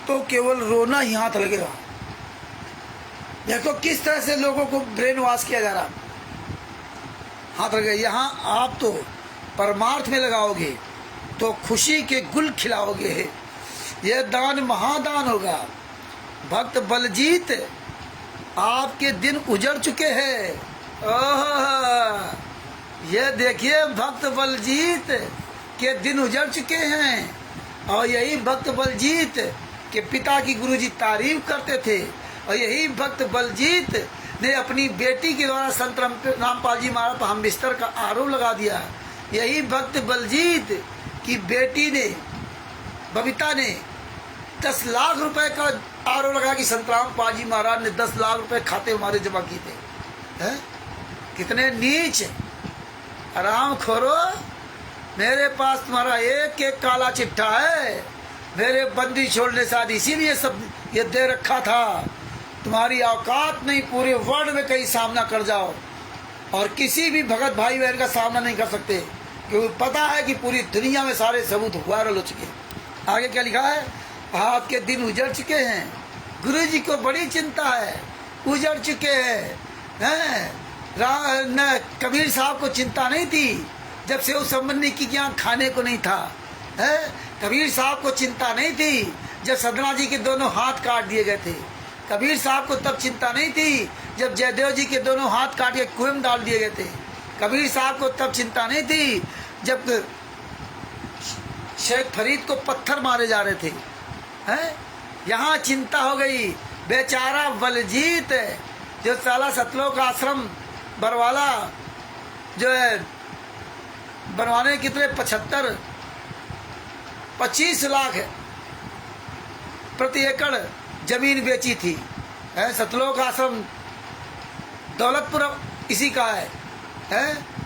तो केवल रोना ही हाथ लगेगा। देखो किस तरह से लोगों को ब्रेन वॉश किया जा रहा, हाथ लगे। यहाँ आप तो परमार्थ में लगाओगे तो खुशी के गुल खिलाओगे, यह दान महादान होगा। भक्त बलजीत आपके दिन उजड़ चुके हैं। ये देखिए भक्त बलजीत के दिन उजड़ चुके हैं, और यही भक्त बलजीत के पिता की गुरुजी तारीफ करते थे, और यही भक्त बलजीत ने अपनी बेटी के द्वारा संत रामपाल जी महाराज पर हम बिस्तर का आरोप लगा दिया। यही भक्त बलजीत की बेटी ने, बबीता ने 10 लाख रुपए का आरोप लगा कि संत रामपाल जी महाराज ने 10 लाख रुपए खाते हमारे जमा किए थे। है? कितने नीच आराम खोरो। मेरे पास तुम्हारा एक एक काला चिट्ठा है, मेरे बंदी छोड़ने से आदि, इसीलिए सब ये दे रखा था। तुम्हारी औकात नहीं, पूरे वर्ल्ड में कहीं सामना कर जाओ, और किसी भी भगत भाई बहन का सामना नहीं कर सकते, क्योंकि पता है कि पूरी दुनिया में सारे सबूत वायरल हो चुके हैं। आगे क्या लिखा है, आपके दिन उजड़ चुके हैं। गुरु जी को बड़ी चिंता है, उजड़ चुके हैं। कबीर साहब को चिंता नहीं थी जब सेव संबंधी की यहाँ खाने को नहीं था। है? कबीर साहब को चिंता नहीं थी जब सदना जी के दोनों हाथ काट दिए गए थे। कबीर साहब को तब चिंता नहीं थी जब जयदेव जी के दोनों हाथ काट के कुएं में डाल दिए गए थे। कबीर साहब को तब चिंता नहीं थी जब शेख फरीद को पत्थर मारे जा रहे थे। हैं? यहाँ चिंता हो गई। बेचारा बलजीत जो साला सतलोक आश्रम बरवाला जो है बनवाने कितने 25 लाख प्रति एकड़ जमीन बेची थी। सतलोक आश्रम दौलतपुर इसी का है,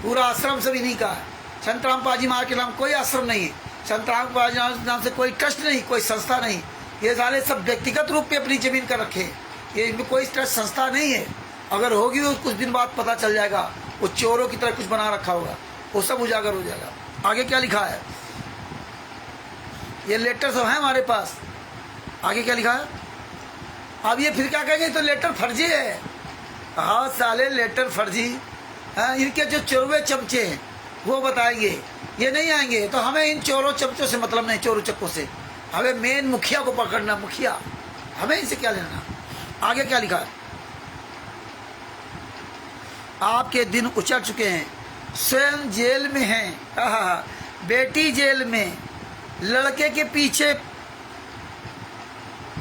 पूरा आश्रम सब इन्हीं का है। संत रामपाल जी महाराज के नाम कोई आश्रम नहीं है, संत रामपाल जी के नाम से कोई ट्रस्ट नहीं, कोई संस्था नहीं। ये सारे सब व्यक्तिगत रूप पे अपनी जमीन कर रखे, ये इनमें कोई ट्रस्ट संस्था नहीं है। अगर होगी तो कुछ दिन बाद पता चल जाएगा, वो चोरों की तरह कुछ बना रखा होगा, वो सब उजागर हो जाएगा। आगे क्या लिखा है, ये लेटर सब है हमारे पास। आगे क्या लिखा है, अब ये फिर क्या कहेंगे तो लेटर फर्जी है। हाँ साले लेटर फर्जी। हाँ, इनके जो चोरवे चमचे हैं वो बताएंगे, ये नहीं आएंगे। तो हमें इन चोरों चमचों से मतलब नहीं, चोरों चक्कों से। हमें मेन मुखिया को पकड़ना, मुखिया, हमें इनसे क्या लेना। आगे क्या लिखा है, आपके दिन उचट चुके हैं, स्वयं जेल में हैं, बेटी जेल में, लड़के के पीछे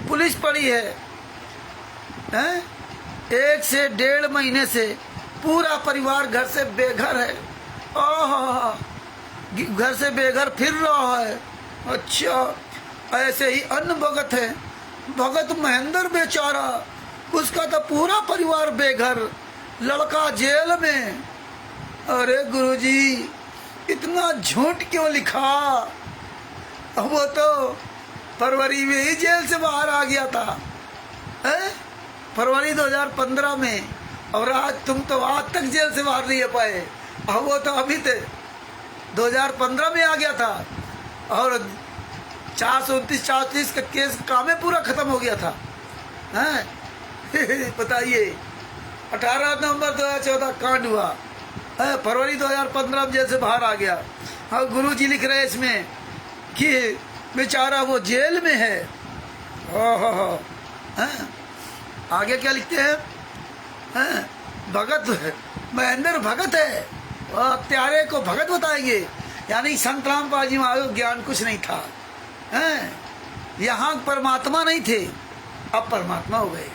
पुलिस पड़ी है, हैं? 1 से 1.5 महीने से पूरा परिवार घर से बेघर है। घर से बेघर फिर रहा है। अच्छा, ऐसे ही अन्य भगत है, भगत महेंद्र बेचारा, उसका तो पूरा परिवार बेघर, लड़का जेल में। अरे गुरुजी, इतना झूठ क्यों लिखा? वो तो फरवरी में ही जेल से बाहर आ गया था, है? फरवरी 2015 में, और आज तुम तो आज तक जेल से बाहर नहीं आ पाए। अब वो तो अभी थे 2015 में आ गया था, और 429 का केस काम में पूरा खत्म हो गया था, हैं? बताइए, 18 नवंबर 2014 कांड हुआ, फरवरी 2015 में जेल से बाहर आ गया। और गुरु जी लिख रहे हैं इसमें कि बेचारा वो जेल में है। आगे क्या लिखते हैं? भगत है, महेंद्र भगत है, प्यारे को भगत बताएंगे। यानी संत रामपाल जी महाराज ज्ञान कुछ नहीं था, यहाँ परमात्मा नहीं थे, अब परमात्मा हो गए।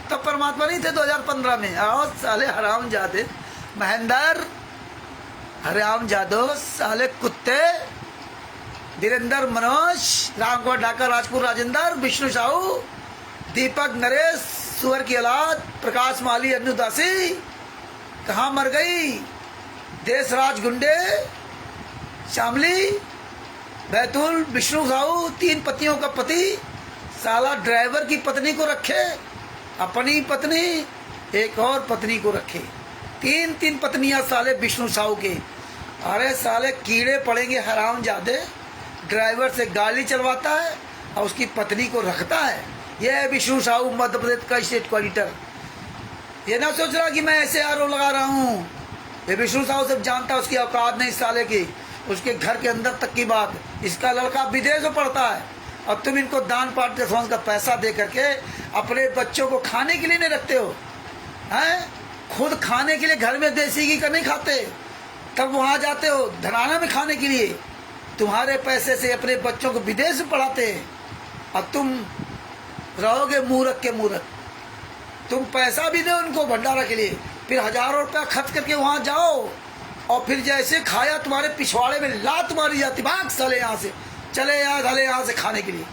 तब परमात्मा नहीं थे 2015 में। आओ साले हराम जादे महेंद्र, हराम जादो साले कुत्ते, वीरेंद्र मनोज, रामगढ़ ढाका राजपुर राजेंद्र, विष्णु साहू, दीपक नरेश, सुअर की औलाद, प्रकाश माली, अन्नू दासी, कहाँ मर गई? देशराज गुंडे, शामली, बैतूल, विष्णु साहू, 3 पतियों का पति, साला ड्राइवर की पत्नी को रखे, अपनी पत्नी, एक और पत्नी को रखे, 3 पत्नियां साले विष्णु साहू के। अरे साले कीड़े पड़ेंगे हरामजादे, ड्राइवर से गाड़ी चलवाता है और उसकी पत्नी को रखता है। यह है विष्णु साहू, मध्य प्रदेश का स्टेट कोऑर्डिनेटर। ये ना सोच रहा कि मैं ऐसे आरोप लगा रहा हूँ, ये विष्णु साहू सब जानता है, उसकी औकात नहीं साले की, उसके घर के अंदर तक की बात। इसका लड़का विदेश में पढ़ता है और तुम इनको दान पाठ का पैसा दे करके अपने बच्चों को खाने के लिए नहीं रखते हो, हैं? खुद खाने के लिए घर में देसी घी का नहीं खाते, तब वहाँ जाते हो धनाना में खाने के लिए। तुम्हारे पैसे से अपने बच्चों को विदेश में पढ़ाते हैं और तुम रहोगे मूर्ख के मूर्ख। तुम पैसा भी दो उनको भंडारा के लिए, फिर हजारों रुपया खर्च करके वहाँ जाओ और फिर जैसे खाया तुम्हारे पिछवाड़े में लात मारी जाती, भाग साले यहाँ से, चले यहाँ से खाने के लिए।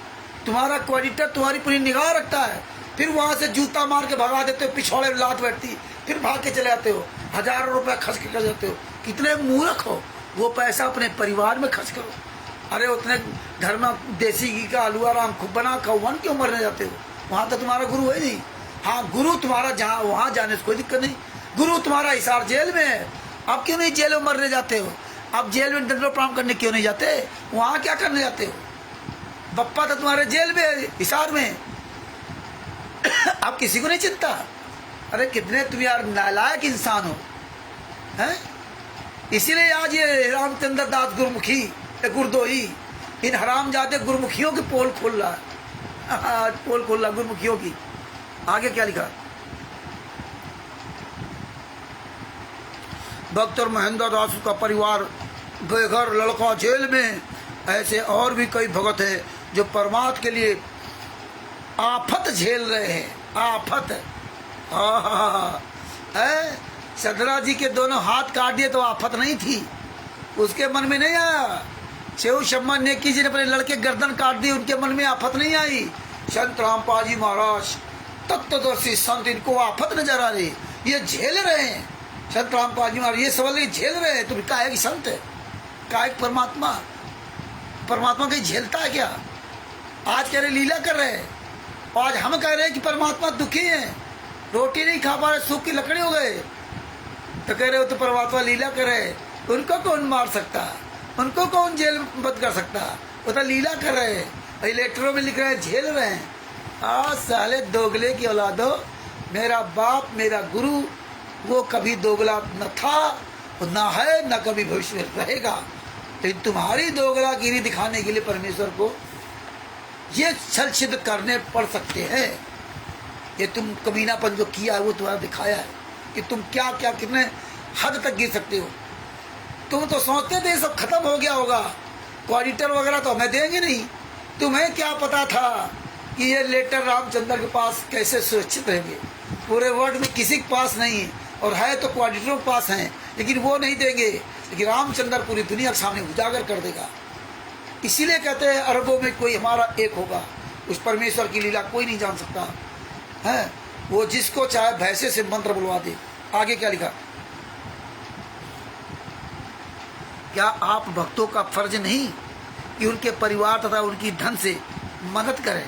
तुम्हारा कोऑर्डिनेटर तुम्हारी पूरी निगाह रखता है, फिर वहाँ से जूता मार के भगा देते हो, पिछवाड़े में लात बैठती, फिर भाग के चले आते हो, हजारों रुपया खर्च के कर जाते हो। कितने मूर्ख हो, वो पैसा अपने परिवार में खर्च करो। अरे उतने घर में देसी घी का हलवा राम खूब बना खाओ, वन क्यों मरने जाते हो? वहाँ तो तुम्हारा गुरु है नहीं। हाँ, गुरु तुम्हारा जहाँ वहाँ जाने से कोई दिक्कत नहीं। गुरु तुम्हारा हिसार जेल में है, अब क्यों नहीं जेल में मरने जाते हो? अब जेल में दंडो प्रणाम करने क्यों नहीं जाते? वहाँ क्या करने जाते हो? बप्पा तो तुम्हारे जेल में है, हिसार में। अब किसी को नहीं चिंता। अरे कितने तुम यार नालायक इंसान हो, हैं? इसीलिए आज ये रामचंद्र दास गुरुमुखी गुरदोही इन हरामजादे गुरुमुखियों की पोल खोल रहा है। आज पोल खोल रहा गुरुमुखियों की। आगे क्या लिखा? भक्त और महेंद्र दास का परिवार बेघर, लड़का जेल में। ऐसे और भी कई भगत हैं जो परमात्मा के लिए आफत झेल रहे हैं। आफत है। सदरा जी के दोनों हाथ काट दिए तो आफत नहीं थी, उसके मन में नहीं आया। शेव शम्मा नेकी जी ने अपने लड़के गर्दन काट दी, उनके मन में आफत नहीं आई। संत रामपाल जी महाराज तत्वदर्शी संत, इनको आफत नजर आ रही, ये झेल रहे हैं। संत रामपाल जी महाराज ये सवाल झेल रहे हैं। तुम काहे की संत है, काहे परमात्मा? परमात्मा कहीं झेलता है क्या? आज कह रहे लीला कर रहे हैं, आज हम कह रहे हैं कि परमात्मा दुखी है, रोटी नहीं खा पा रहे, सूख की लकड़ी हो गए, तो कह रहे हो तो परमात्मा लीला कर रहे हैं। उनको कौन मार सकता, उनको कौन जेल बंद कर सकता? वो तो लीला कर रहे हैं। लेटरों में लिख रहे हैं झेल रहे हैं। आज साले दोगले की औलादो, मेरा बाप मेरा गुरु वो कभी दोगला न था, न है, न कभी भविष्य में रहेगा। लेकिन तुम्हारी दोगलागिरी दिखाने के लिए परमेश्वर को ये छल छिद्र करने पड़ सकते हैं। ये तुम कमीनापन जो किया है वो तुम्हारा दिखाया है। कि तुम क्या क्या कितने हद तक गिर सकते हो। तुम तो सोचते थे सब खत्म हो गया होगा, ऑडिटर वगैरह तो हमें देंगे नहीं। तुम्हें क्या पता था कि ये लेटर रामचंद्र के पास कैसे सुरक्षित रहेंगे? पूरे वर्ल्ड में किसी के पास नहीं है, और है तो ऑडिटरों के पास हैं, लेकिन वो नहीं देंगे। लेकिन रामचंद्र पूरी दुनिया के सामने उजागर कर देगा। इसीलिए कहते हैं अरबों में कोई हमारा एक होगा। उस परमेश्वर की लीला कोई नहीं जान सकता है। वो जिसको चाहे भैंसे से मंत्र बुलवा दे। आगे क्या लिखा? क्या आप भक्तों का फर्ज नहीं कि उनके परिवार तथा उनकी धन से मदद करें?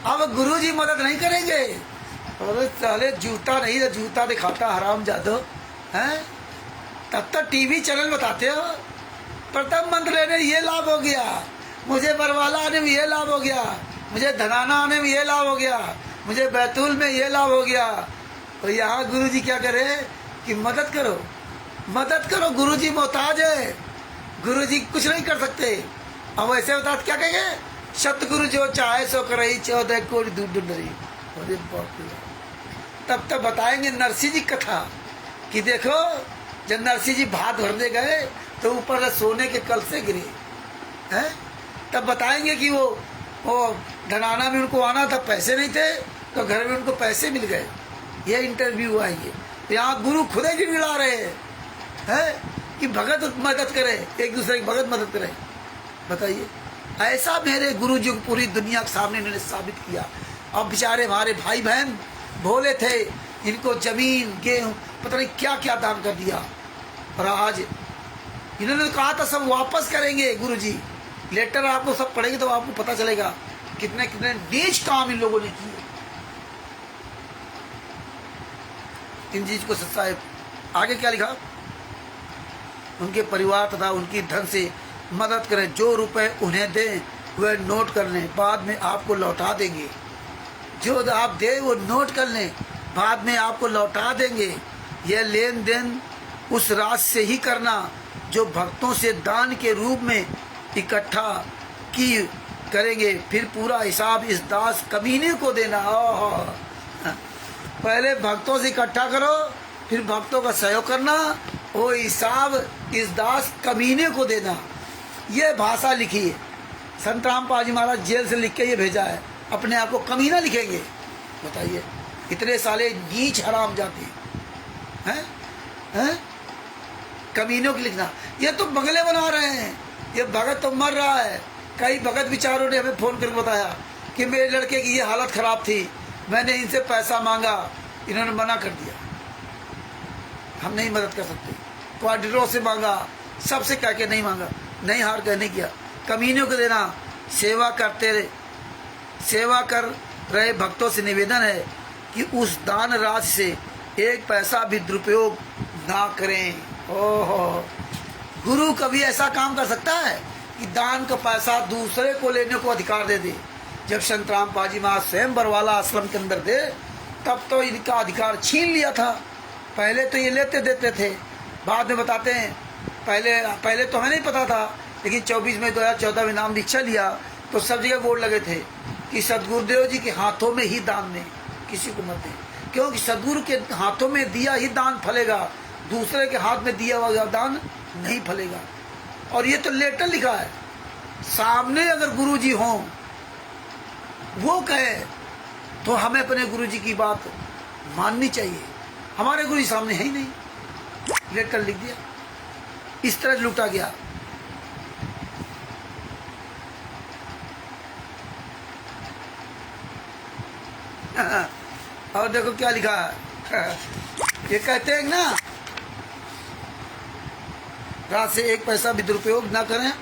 अब गुरुजी मदद नहीं करेंगे? अरे साले जूता नहीं तो जूता दिखाता हराम जादो हैं। तब तक टीवी चैनल बताते हो प्रथम मंत्र लेने ये लाभ हो गया, मुझे बरवाला आने में ये लाभ हो गया, मुझे धनाना आने में ये लाभ हो गया, मुझे बैतूल में ये लाभ हो गया। और यहाँ गुरुजी क्या करे कि मदद करो मदद करो। गुरुजी मोहताज है, गुरुजी कुछ नहीं कर सकते। अब ऐसे बता क्या कहेंगे? सतगुरु जो चाहे सो करई 14 कोटि दूर डुंडरी। अरे बाप रे। तब तक बताएंगे नरसिंह जी कथा कि देखो जब नरसिंह जी भात भरने गए तो ऊपर सोने के कल से गिरे हैं। तब बताएंगे कि वो धनाना में उनको आना था, पैसे नहीं थे तो घर में उनको पैसे मिल गए। ये इंटरव्यू आएंगे। यहाँ गुरु खुद ही गिड़गिड़ा रहे हैं कि भगत मदद करे, एक दूसरे की भगत मदद करे। बताइए, ऐसा मेरे गुरु जी पूरी दुनिया के सामने इन्होंने साबित किया। अब बेचारे हमारे भाई बहन भोले थे, इनको जमीन गेहूं पता नहीं क्या क्या दान कर दिया, और आज इन्होंने कहा था सब वापस करेंगे। गुरु जी लेटर आपको सब पढ़ेंगे तो आपको पता चलेगा कितने कितने नीच काम इन लोगों ने किए। इन चीज को सच्चा है। आगे क्या लिखा? उनके परिवार तथा उनकी धन से मदद करें। जो रुपए उन्हें दें वह नोट कर लें, बाद में आपको लौटा देंगे। जो आप दे वो नोट कर लें, बाद में आपको लौटा देंगे। यह लेन देन उस राशि से ही करना जो भक्तों से दान के रूप में इकट्ठा की करेंगे, फिर पूरा हिसाब इस दास कमीने को देना। पहले भक्तों से इकट्ठा करो, फिर भक्तों का सहयोग करना, वो हिसाब इस दास कमीने को देना। ये भाषा लिखी है संत रामपाल जी महाराज, जेल से लिख के ये भेजा है। अपने आप को कमीना लिखेंगे? बताइए, इतने साले नीच हराम जाते हैं कमीनों की लिखना। ये तो बंगले बना रहे हैं, ये भगत तो मर रहा है। कई भगत विचारों ने हमें फोन करके बताया कि मेरे लड़के की ये हालत खराब थी, मैंने इनसे पैसा मांगा, इन्होंने मना कर दिया, हम नहीं मदद कर सकते। क्वार्टरों से मांगा, सबसे कह के नहीं मांगा, नहीं हार कर नहीं किया। कमीनों को देना। सेवा कर रहे भक्तों से निवेदन है कि उस दान राशि से एक पैसा भी दुरुपयोग ना करें। ओहो, गुरु कभी ऐसा काम कर सकता है कि दान का पैसा दूसरे को लेने को अधिकार दे दे? जब संत रामपाल जी महाराज स्वयं बरवाला आश्रम के अंदर थे तब तो इनका अधिकार छीन लिया था। पहले तो ये लेते देते थे, बाद में बताते हैं पहले तो हमें नहीं पता था, लेकिन 24 मई 2014 में नाम दीक्षा लिया तो सब जगह बोर्ड लगे थे कि सदगुरुदेव जी के हाथों में ही दान दें, किसी को मत दें, क्योंकि सदगुरु के हाथों में दिया ही दान फलेगा, दूसरे के हाथ में दिया हुआ दान नहीं फलेगा। और ये तो लेटर लिखा है सामने। अगर गुरु जी हों, वो कहे तो हमें अपने गुरु जी की बात माननी चाहिए। हमारे गुरु जी सामने है ही नहीं, लेटर लिख दिया, इस तरह लूटा गया। और देखो क्या लिखा है। ये कहते हैं ना, रात से एक पैसा भी दुरुपयोग ना करें।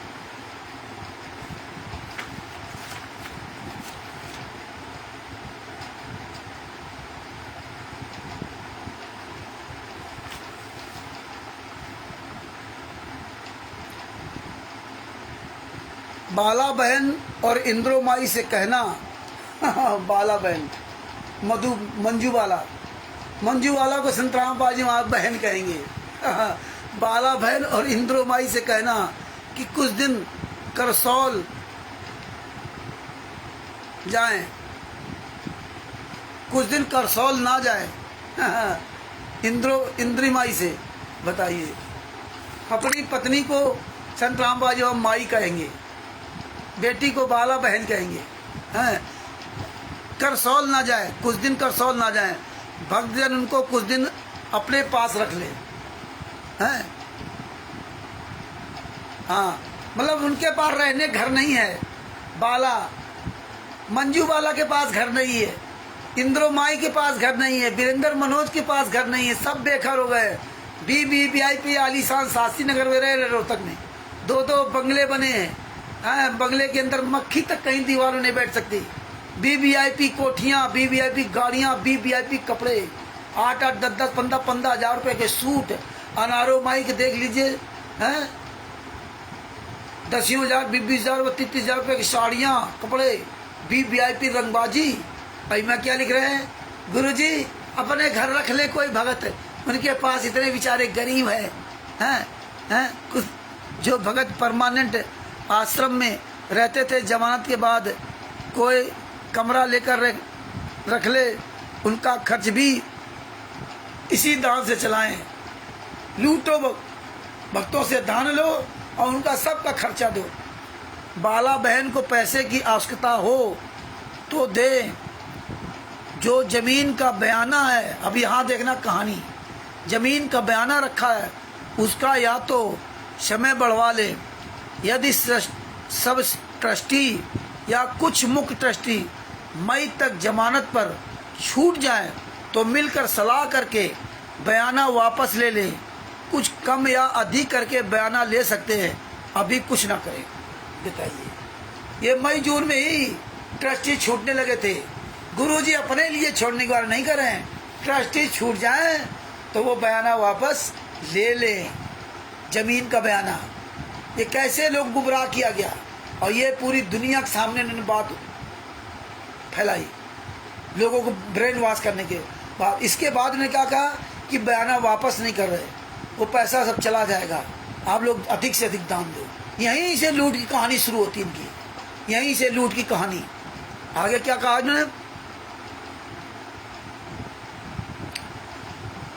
बाला बहन और इंद्रोमाई से कहना बाला बहन मंजू बाला को संत रामपाल जी महाराज बहन कहेंगे। बाला बहन और इंद्रोमाई से कहना कि कुछ दिन करसौल जाएं, कुछ दिन करसौल ना जाए इंद्री माई से। बताइए, अपनी पत्नी को संत राम बाबा जी हम माई कहेंगे, बेटी को बाला बहन कहेंगे, हैं? करसौल ना जाए, कुछ दिन करसौल ना जाए, भक्तजन उनको कुछ दिन अपने पास रख ले, हैं? हाँ, मतलब उनके पास रहने घर नहीं है। बाला, मंजू बाला के पास घर नहीं है, इंद्रो माई के पास घर नहीं है, वीरेंद्र मनोज के पास घर नहीं है, सब बेघर हो गए। VIP आलीशान शास्त्री नगर में रह रहे, रोहतक में 2-2 बंगले बने हैं। बंगले के अंदर मक्खी तक कहीं दीवारों नहीं बैठ सकती। VIP कोठियाँ, VIP गाड़ियाँ, VIP कपड़े, 8-8, 10-10, 15-15 हज़ार रुपए के सूट। अनारो माई के देख लीजिए, हैं? 10,000, 20,000, 30,000 रुपए की साड़ियाँ, कपड़े, VIP रंगबाजी। भाई मैं क्या लिख रहे हैं? गुरुजी अपने घर रख ले कोई भगत, उनके पास इतने बेचारे गरीब हैं? कुछ जो भगत परमानेंट आश्रम में रहते थे, जमानत के बाद कोई कमरा लेकर रख ले, उनका खर्च भी इसी दान से चलाएं। लूटो, भक्तों से दान लो और उनका सबका खर्चा दो। बाला बहन को पैसे की आवश्यकता हो तो दे। जो जमीन का बयाना है, अब यहाँ देखना कहानी, जमीन का बयाना रखा है उसका या तो समय बढ़वा ले, यदि सब ट्रस्टी या कुछ मुख्य ट्रस्टी मई तक जमानत पर छूट जाए तो मिलकर सलाह करके बयाना वापस ले लें। कुछ कम या अधिक करके बयाना ले सकते हैं, अभी कुछ ना करें। बताइए, ये मई जून में ही ट्रस्टी छूटने लगे थे। गुरुजी अपने लिए छोड़ने की बात नहीं कर रहे हैं, ट्रस्टी छूट जाए तो वो बयाना वापस ले लें, जमीन का बयाना। ये कैसे लोग गुमराह किया गया, और ये पूरी दुनिया के सामने इन्होंने बात फैलाई, लोगों को ब्रेन वॉश करने के बाद। इसके बाद उन्होंने क्या कहा कि बयाना वापस नहीं कर रहे, वो पैसा सब चला जाएगा, आप लोग अधिक से अधिक दान दो। यहीं से लूट की कहानी शुरू होती इनकी, यहीं से लूट की कहानी। आगे क्या कहा उन्होंने?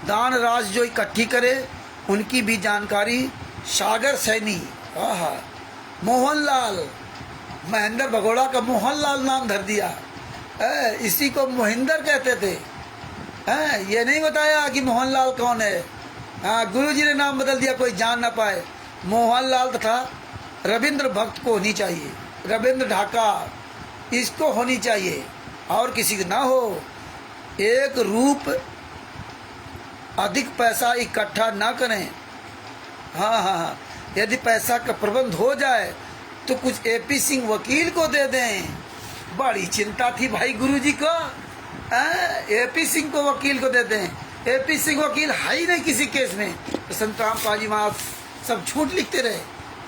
दान राशि जो इकट्ठी करे उनकी भी जानकारी सागर सैनी, मोहनलाल, महेंद्र भगोड़ा का मोहनलाल नाम धर दिया, इसी को मोहिंदर कहते थे। ये नहीं बताया कि मोहनलाल कौन है। गुरुजी ने नाम बदल दिया, कोई जान ना पाए। मोहनलाल तथा रविंद्र भक्त को होनी चाहिए, रविंद्र ढाका इसको होनी चाहिए, और किसी को ना हो। एक रूप अधिक पैसा इकट्ठा ना करें। हाँ, यदि पैसा का प्रबंध हो जाए तो कुछ AP सिंह वकील को दे दें। बड़ी चिंता थी भाई गुरुजी को, AP सिंह को वकील को दे दें। AP सिंह वकील है ही नहीं किसी केस में। तो संत राम पाजी महाराज सब झूठ लिखते रहे,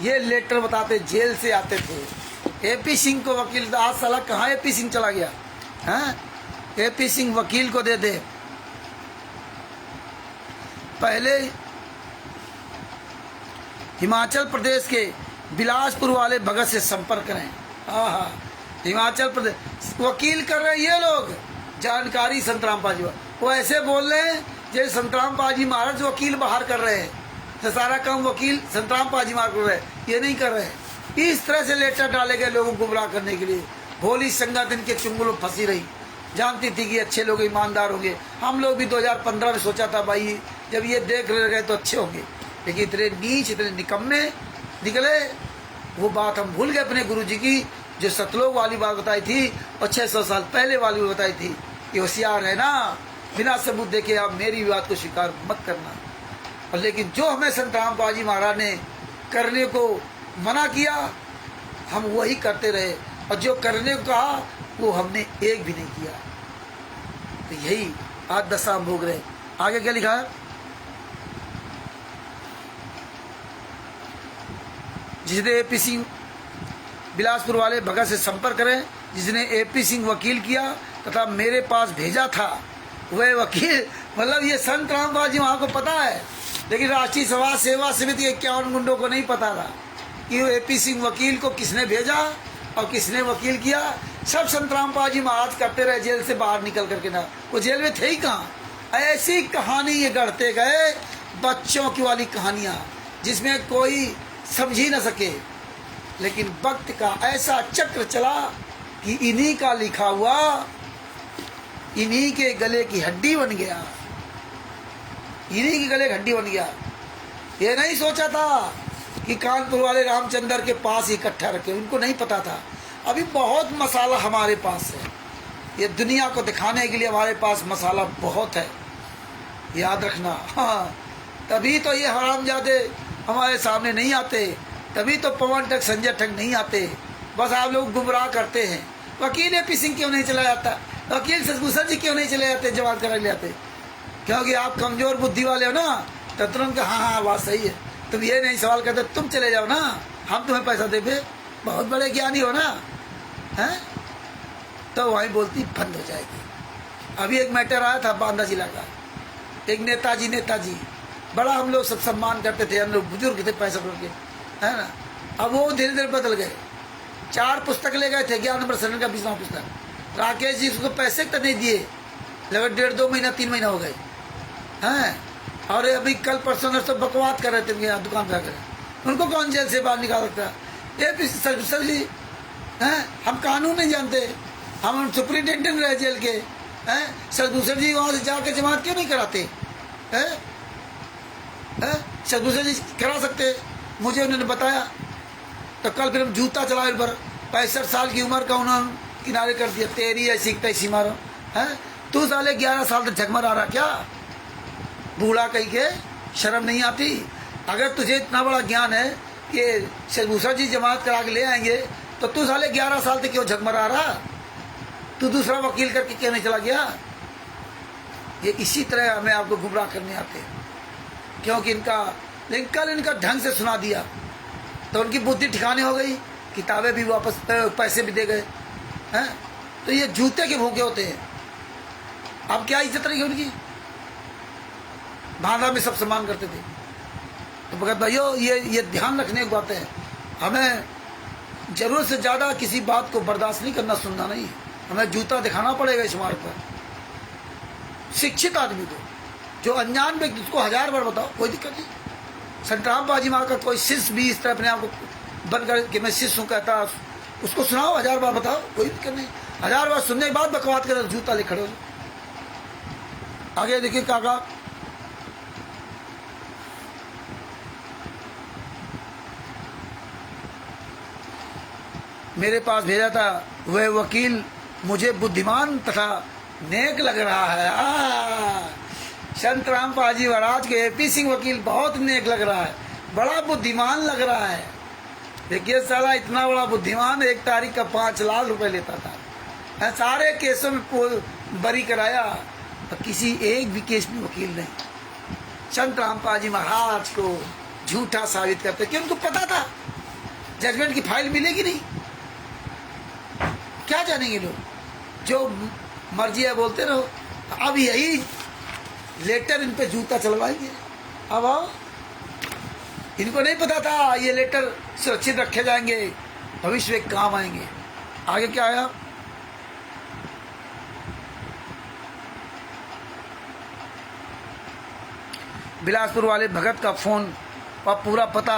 ये लेटर बताते जेल से आते थे। AP सिंह को वकील, आज साला कहाँ AP सिंह चला गया? AP सिंह वकील को दे दे। पहले हिमाचल प्रदेश के बिलासपुर वाले भगत से संपर्क करें। हिमाचल प्रदेश वकील कर रहे हैं ये लोग, जानकारी संत राम पाजी वो ऐसे बोल रहे हैं जैसे संत राम पाजी महाराज वकील बाहर कर रहे हैं, तो सारा काम वकील संत राम पाजी महाराज कर रहे हैं, ये नहीं कर रहे हैं। इस तरह से लेटर डाले गए लोगों को गुमराह करने के लिए। भोली संगत इनके चुंगलों फंसी रही, जानती थी कि अच्छे लोग ईमानदार होंगे। हम लोग भी 2015 में सोचा था भाई जब ये देख रहे गए तो अच्छे होंगे, लेकिन इतने नीच, इतने निकम्मे निकले। वो बात हम भूल गए अपने गुरुजी की, जो सतलोक वाली बात बताई थी और 600 साल पहले वाली बताई थी कि होशियार है ना, बिना सबूत देखे आप मेरी बात को स्वीकार मत करना। और लेकिन जो हमें संत राम पाजी महाराज ने करने को मना किया, हम वही करते रहे, और जो करने को कहा वो हमने एक भी नहीं किया। तो यही आज दशा हम भोग रहे। आगे क्या लिखा है? जिसने AP सिंह बिलासपुर वाले भगत से संपर्क करें, जिसने AP सिंह वकील किया तथा मेरे पास भेजा था, वह वकील, मतलब ये संत राम बाजी वहाँ को पता है, लेकिन राष्ट्रीय समाज सेवा समिति के 51 गुंडों को नहीं पता था कि वो AP सिंह वकील को किसने भेजा और किसने वकील किया। सब संत रामपाल जी महाराज करते रहे जेल से बाहर निकल करके ना, वो जेल में थे ही कहाँ। ऐसी कहानी ये गढ़ते गए, बच्चों की वाली कहानियां जिसमें कोई समझ ही ना सके, लेकिन वक्त का ऐसा चक्र चला कि इन्हीं का लिखा हुआ इन्हीं के गले की हड्डी बन गया, इन्हीं के गले की हड्डी बन गया। ये नहीं सोचा था कि कानपुर वाले रामचंद्र के पास इकट्ठा रखे, उनको नहीं पता था अभी बहुत मसाला हमारे पास है, ये दुनिया को दिखाने के लिए हमारे पास मसाला बहुत है, याद रखना। हाँ, तभी तो ये हरामजादे हमारे सामने नहीं आते, तभी तो पवन ठग संजय ठग नहीं आते, बस आप लोग गुमराह करते हैं। वकील एपी सिंह क्यों नहीं चला जाता, वकील सतभूषण जी क्यों नहीं चले जाते, जवाब करा ले आते? क्योंकि आप कमजोर बुद्धि वाले हो ना, तो तुरंत हाँ बात सही है, तुम ये नहीं सवाल करते, तुम चले जाओ ना, हम तुम्हें पैसा देंगे, बहुत बड़े ज्ञानी हो ना, हैं? तो वहीं बोलती बंद हो जाएगी। अभी एक मैटर आया था बांदा जिला का, एक नेताजी बड़ा हम लोग सब सम्मान करते थे, हम लोग बुजुर्ग थे पैसा करके, है ना। अब वो धीरे धीरे बदल गए, 4 पुस्तक ले गए थे, 11 नंबर सरण का 20वां पुस्तक, राकेश जी उसको पैसे तक नहीं दिए, लगभग 1.5-2 महीना 3 महीना हो गए हैं। और अभी कल परसों नरसों बकवाद कर रहे थे यहाँ दुकान पे आकर, उनको कौन जेल से बाहर निकाल सकता? ये सर जी हैं, हम कानून नहीं जानते, हम सुप्रिंटेंडेंट रहे जेल के हैं। सदभूषण जी वहाँ से जाकर जमात क्यों नहीं कराते हैं? सदभूषण जी करा सकते, मुझे उन्होंने बताया, तो कल फिर हम जूता चलाए पर 65 साल की उम्र का उन्होंने किनारे कर दिया, तेरी ऐसी तैसी मारो है, तू साले 11 साल तक झकमर आ रहा क्या, बूढ़ा कहीं के शर्म नहीं आती? अगर तुझे इतना बड़ा ज्ञान है कि सदभूषण जी जमात करा के ले आएंगे, तो तू साले 11 साल तक क्यों झकमर आ रहा? तू दूसरा वकील करके क्यों नहीं चला गया? ये इसी तरह हमें आपको गुमराह करने आते हैं, क्योंकि लेकिन कल इनका ढंग से सुना दिया तो उनकी बुद्धि ठिकाने हो गई, किताबें भी वापस, पैसे भी दे गए हैं। तो ये जूते के भूखे होते हैं। अब क्या इज्जत रही उनकी? बांदा में सब सम्मान करते थे। तो भगत भाइयों, ये ध्यान रखने की बात है, हमें जरूरत से ज्यादा किसी बात को बर्दाश्त नहीं करना, सुनना नहीं, हमें जूता दिखाना पड़ेगा इस मार्ग पर। शिक्षित आदमी को, जो अनजान व्यक्ति, उसको 1000 बार बताओ, कोई दिक्कत नहीं। संत रामपाल जी महाराज का कोई शिष्य भी इस तरह अपने आप को बनकर कि मैं शिष्य हूँ कहता, उसको सुनाओ, 1000 बार बताओ, कोई दिक्कत नहीं। 1000 बार सुनने के बाद बकवाद कर जूता ले खड़े हो। आगे देखिए काका, मेरे पास भेजा था वह वकील मुझे बुद्धिमान तथा नेक लग रहा है। संत रामपाल जी महाराज के एपी सिंह वकील बहुत नेक लग रहा है, बड़ा बुद्धिमान लग रहा है। देखिए साला इतना बड़ा बुद्धिमान, 1 तारीख का 5 लाख रुपए लेता था, सारे केसों में बरी कराया, तो किसी एक भी केस में वकील नहीं। संत रामपाल जी महाराज को झूठा साबित करते, कि उनको पता था जजमेंट की फाइल मिलेगी नहीं। क्या जानेंगे लोग, जो मर्जी है बोलते रहो। अब यही लेटर इन पे जूता चलवाएंगे। अब आओ, इनको नहीं पता था ये लेटर सुरक्षित रखे जाएंगे, भविष्य में काम आएंगे। आगे क्या आया? बिलासपुर वाले भगत का फोन और पूरा पता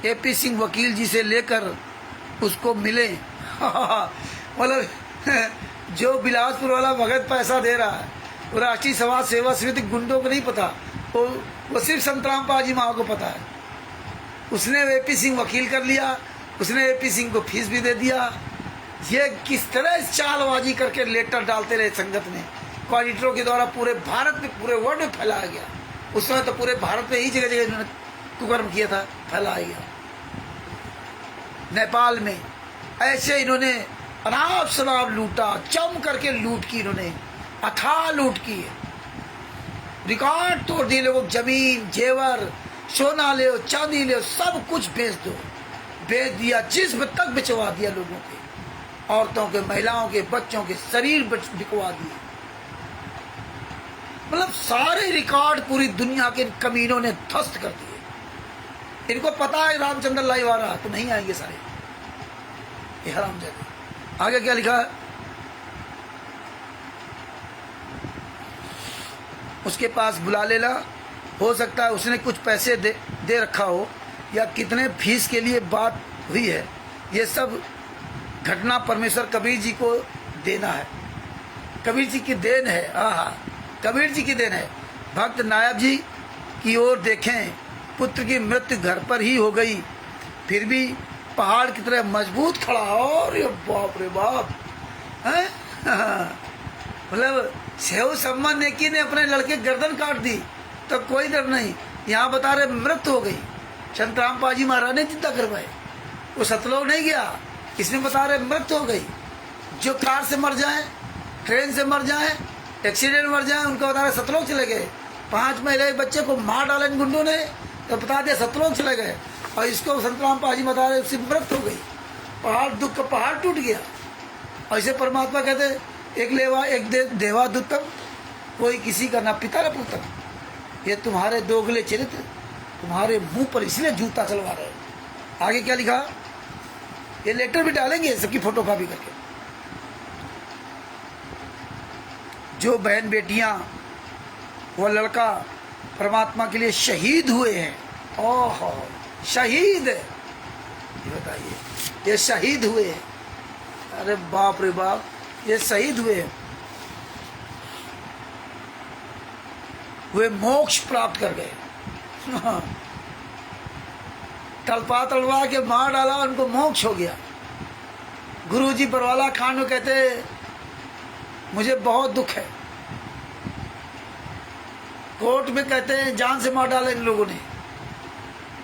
एपी सिंह वकील जी से लेकर उसको मिले। मतलब जो बिलासपुर वाला भगत पैसा दे रहा है, वो राष्ट्रीय समाज सेवा समिति गुंडों को नहीं पता, वो सिर्फ संत रामपाल जी महाराज को पता है। उसने एपी सिंह वकील कर लिया, उसने एपी सिंह को फीस भी दे दिया। ये किस तरह चालबाजी करके लेटर डालते रहे संगत में, कोऑर्डिनेटरों के द्वारा पूरे भारत में, पूरे वर्ल्ड में फैलाया गया। उस समय तो पूरे भारत में ही जगह जगह इन्होंने कुकर्म किया था, फैलाया गया। नेपाल में ऐसे इन्होंने अनाप शनाप लूटा, जम करके लूट की, इन्होंने अथाह लूट की, रिकॉर्ड तोड़ दिए। लोगों जमीन, जेवर, सोना ले, चांदी ले, सब कुछ बेच दिया, जिस्म तक बिचवा दिया लोगों के, औरतों के, महिलाओं के, बच्चों के शरीर बिकवा दिए। मतलब सारे रिकॉर्ड पूरी दुनिया के कमीनों ने ध्वस्त कर दिए। इनको पता है रामचंद्र लाइव आ रहा, तो नहीं आएंगे सारे ये हरामजादे। आगे क्या लिखा है, उसके पास बुला लेना, हो सकता है उसने कुछ पैसे दे रखा हो या कितने फीस के लिए बात हुई है। ये सब घटना परमेश्वर कबीर जी को देना है, कबीर जी की देन है। आहा, कबीर जी की देन है। भक्त नायब जी की ओर देखें, पुत्र की मृत्यु घर पर ही हो गई, फिर भी पहाड़ की तरह मजबूत खड़ा। और ये बाप रे बाप, हैं? मतलब सेव सम्मान नेकी ने अपने लड़के गर्दन काट दी तो कोई डर नहीं। यहाँ बता रहे मृत्यु हो गई, संत रामपाल जी महाराज ने चिंता करवाए, वो सतलोक नहीं गया। इसमें बता रहे मृत्यु हो गई। जो कार से मर जाए, ट्रेन से मर जाए, एक्सीडेंट मर जाए, उनको बता रहे सतलोक चले गए। 5 महीने के बच्चे को मार डाला इन गुंडों ने तो बता दिया सतलोक चले गए। और इसको संत रामपाल जी बता रहे उसकी मृत्यु हो गई, पहाड़ दुख का पहाड़ टूट गया। और इसे परमात्मा कहते एक लेवा एक देवा दुत्तम, कोई किसी का ना पिता ना पुत्र। ये तुम्हारे दोगले चरित्र तुम्हारे मुंह पर इसलिए जूता चलवा रहे। आगे क्या लिखा, ये लेटर भी डालेंगे सबकी फोटो कॉपी करके। जो बहन बेटियां वो लड़का परमात्मा के लिए शहीद हुए हैं, ओहो शहीद, ये बताइए, ये शहीद हुए हैं। अरे बाप रे बाप, ये शहीद हुए हैं, वे मोक्ष प्राप्त कर गए। तलपा तलवा के मार डाला, उनको मोक्ष हो गया। गुरुजी बरवाला खान कहते मुझे बहुत दुख है, कोर्ट में कहते हैं जान से मार डाला इन लोगों ने।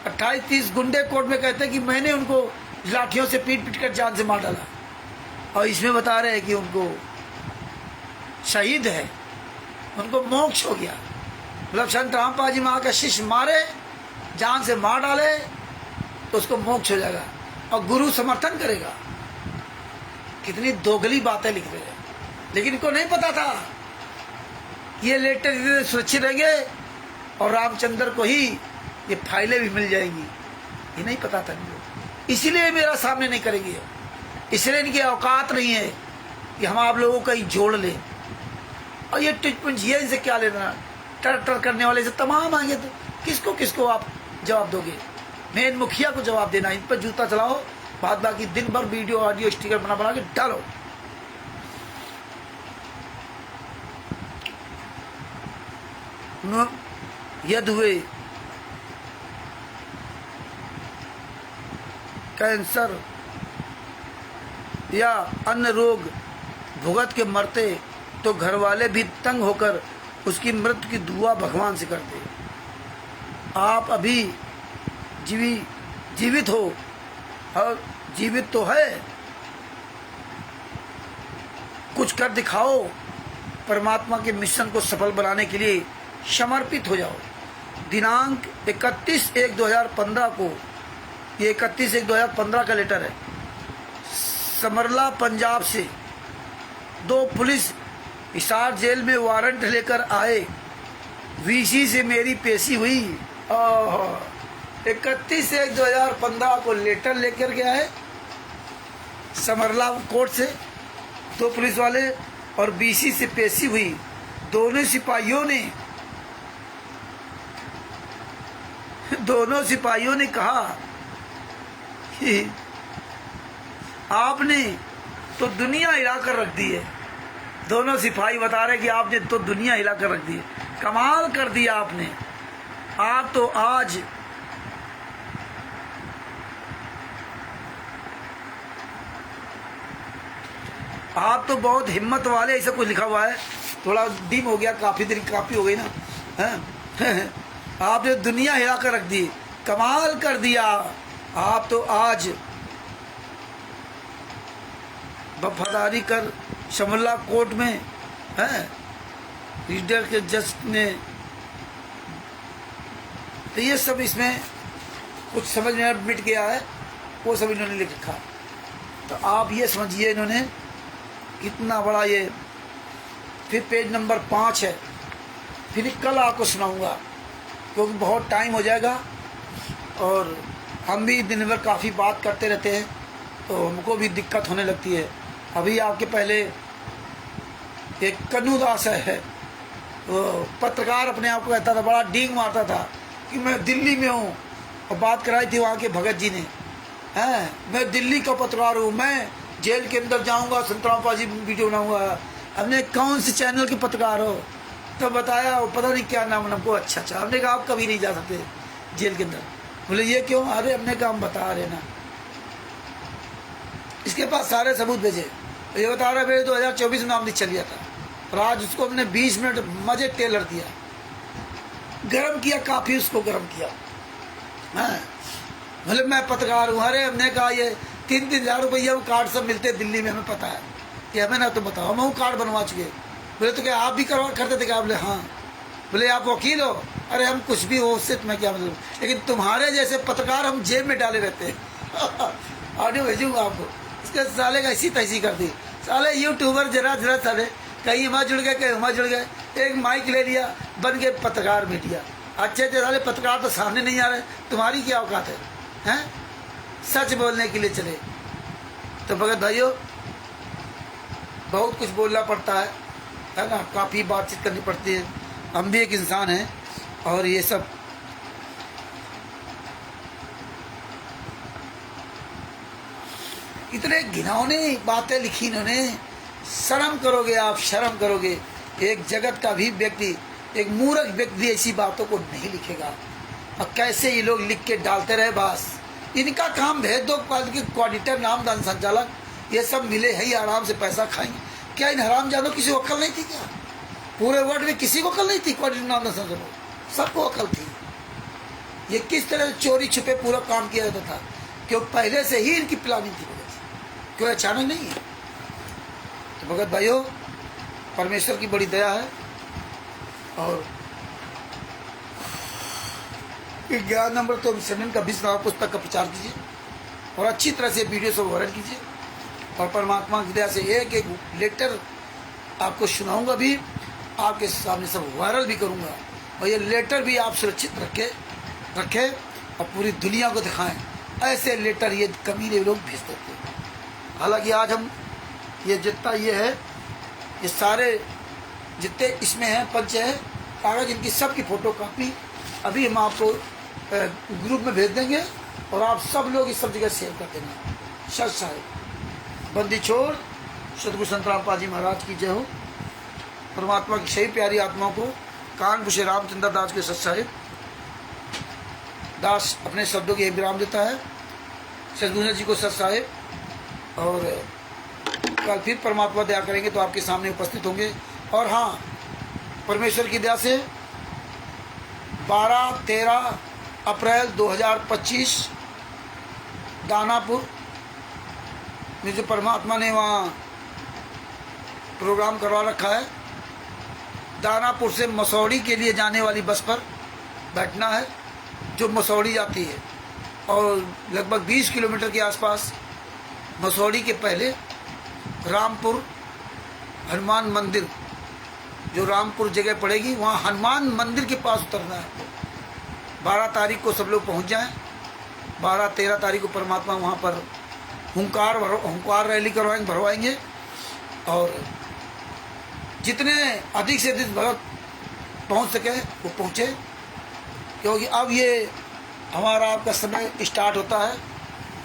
28-30 गुंडे कोर्ट में कहते हैं कि मैंने उनको लाठियों से पीट पीट कर जान से मार डाला। और इसमें बता रहे हैं कि उनको शहीद है, उनको मोक्ष हो गया। मतलब संत रामपाल जी महाराज का शिष्य मारे, जान से मार डाले तो उसको मोक्ष हो जाएगा और गुरु समर्थन करेगा। कितनी दोगली बातें लिख रहे हैं, लेकिन इनको नहीं पता था ये लेटर सुरक्षित रहेंगे और रामचंद्र को ही ये फाइलें भी मिल जाएंगी। ये नहीं पता था इनको, इसीलिए मेरा सामने नहीं करेंगे, इसलिए इनकी औकात नहीं है कि हम आप लोगों का ही जोड़ लें। और ये टिचपुंज ये इनसे क्या लेना, टर करने वाले से तमाम आएंगे तो किसको किसको आप जवाब दोगे। मेन मुखिया को जवाब देना, इन पर जूता चलाओ, बाद बाकी दिन भर वीडियो ऑडियो स्टिकर बना के डालो। यदि हुए कैंसर या अन्य रोग भुगत के मरते तो घर वाले भी तंग होकर उसकी मृत्यु की दुआ भगवान से करते। आप अभी जीवित हो और जीवित तो है, कुछ कर दिखाओ, परमात्मा के मिशन को सफल बनाने के लिए समर्पित हो जाओ। दिनांक 31/1/2015 को, ये 31/1/2015 का लेटर है, समरला पंजाब से 2 पुलिस हिसार जेल में वारंट लेकर आए। वीसी से मेरी पेशी हुई। 31/1/2015 को लेटर लेकर के आए समरला कोर्ट से 2 पुलिस वाले और बीसी से पेशी हुई। दोनों सिपाहियों ने कहा कि आपने तो दुनिया हिला कर रख दी है। दोनों सिपाही बता रहे कि आपने तो दुनिया हिला कर रख दी है, कमाल कर दिया आपने। आप तो आज बहुत हिम्मत वाले, ऐसा कुछ लिखा हुआ है, थोड़ा डिम हो गया, काफी देर काफी हो गई ना, हैं? आपने दुनिया हिला कर रख दी, कमाल कर दिया। आप तो आज वफादारी कर समरला कोर्ट में हैं, रीडर के जज ने, तो ये सब इसमें कुछ समझ में मिट गया है, वो सब इन्होंने लिख रखा। तो आप ये समझिए इन्होंने कितना बड़ा ये। फिर पेज नंबर 5 है, फिर कल आपको सुनाऊंगा क्योंकि बहुत टाइम हो जाएगा और हम भी दिन भर काफ़ी बात करते रहते हैं तो हमको भी दिक्कत होने लगती है। अभी आपके पहले एक कन्नू दास है, वो पत्रकार अपने आप को कहता था, बड़ा डींग मारता था कि मैं दिल्ली में हूँ, और बात कराई थी वहाँ के भगत जी ने, हैं मैं दिल्ली का पत्रकार हूँ, मैं जेल के अंदर जाऊँगा, संतराम पाजी वीडियो बनाऊँगा। हमने कौन से चैनल के पत्रकार हो? तो बताया वो पता नहीं क्या नाम हमको। अच्छा, हमने कहा आप कभी नहीं जा सकते जेल के अंदर। बोले ये क्यों? अरे हमने कहा हम बता रहे ना, इसके पास सारे सबूत भेजे। ये बता रहा मेरे 2024 में नाम चल गया था, और आज उसको हमने 20 मिनट मजे टेलर दिया, गरम किया, काफ़ी उसको गरम किया। हाँ बोले मैं पत्रकार हूँ। अरे हमने कहा ये 3-3 हज़ार रुपया वो कार्ड सब मिलते हैं दिल्ली में, हमें पता है कि हमें ना तो बताओ, हम वो कार्ड बनवा चुके। बोले तो क्या आप भी करवा करते थे क्या? बोले हाँ। बोले आप वकील हो? अरे हम कुछ भी हो, उससे मैं क्या मतलब, लेकिन तुम्हारे जैसे पत्रकार हम जेब में डाले रहते हैं। ऑडियो भेजूंगा आपको। इसके साले का ऐसी तैसी कर दी। साले यूट्यूबर जरा साले कहीं वहाँ जुड़ गए, कहीं वहाँ जुड़ गए, एक माइक ले लिया, बन गए पत्रकार मीडिया। अच्छे साले पत्रकार तो सामने नहीं आ रहे, तुम्हारी क्या औकात है? हैं सच बोलने के लिए चले। तो भगत भाइयों बहुत कुछ बोलना पड़ता है ना, काफ़ी बातचीत करनी पड़ती है, हम भी एक इंसान हैं। और ये सब इतने घिनौने बातें लिखी इन्होंने, शर्म करोगे आप, शर्म करोगे। एक जगत का भी व्यक्ति, एक मूर्ख व्यक्ति ऐसी बातों को नहीं लिखेगा। और कैसे ये लोग लिख के डालते रहे, बस इनका काम भेज दो ऑडिटर, नामदान संचालक, ये सब मिले है ही, आराम से पैसा खाएंगे। क्या इन हरामजादों किसी को अक्ल नहीं थी क्या? पूरे वर्ल्ड में किसी को अक्ल नहीं थी? ऑडिटर, नामदान संचालक सबको अक्ल थी। ये किस तरह से चोरी छुपे पूरा काम किया जाता था, क्यों पहले से ही इनकी प्लानिंग थी, क्यों अचानक नहीं है। तो भगत भाइयों परमेश्वर की बड़ी दया है, और ज्ञान नंबर तो सेवन का 20 पुस्तक का प्रचार कीजिए, और अच्छी तरह से वीडियो सब वायरल कीजिए, और परमात्मा की दया से एक एक लेटर आपको सुनाऊंगा भी, आपके सामने सब वायरल भी करूंगा। और ये लेटर भी आप सुरक्षित रखें और पूरी दुनिया को दिखाएं। ऐसे लेटर ये कमीने लोग भेज देते हैं। हालांकि आज हम ये जितना ये है, ये सारे जितने इसमें हैं पंच है कागज, इनकी सब की फोटो कापी अभी हम आपको ग्रुप में भेज देंगे, और आप सब लोग इस सब जगह शेयर कर देना। सच साहेब बंदी छोड़ सतगुरु संतराम पाजी महाराज की जय हो। परमात्मा की सही प्यारी आत्माओं को कानपुर से रामचंद्र दास के सच साहिब दास अपने शब्दों के विराम देता है। सदगुरु जी को सच साहिब, और कल फिर परमात्मा दया करेंगे तो आपके सामने उपस्थित होंगे। और हाँ, परमेश्वर की दया से 12-13 अप्रैल 2025 दानापुर में जो परमात्मा ने वहाँ प्रोग्राम करवा रखा है, दानापुर से मसौड़ी के लिए जाने वाली बस पर बैठना है, जो मसौड़ी जाती है, और लगभग 20 किलोमीटर के आसपास मसौड़ी के पहले रामपुर हनुमान मंदिर, जो रामपुर जगह पड़ेगी, वहाँ हनुमान मंदिर के पास उतरना है। 12 तारीख को सब लोग पहुँच जाएं। 12-13 तारीख को परमात्मा वहाँ पर हुंकार रैली भरवाएंगे, और जितने अधिक से अधिक भक्त पहुँच सके वो पहुँचे, क्योंकि अब ये हमारा आपका समय स्टार्ट होता है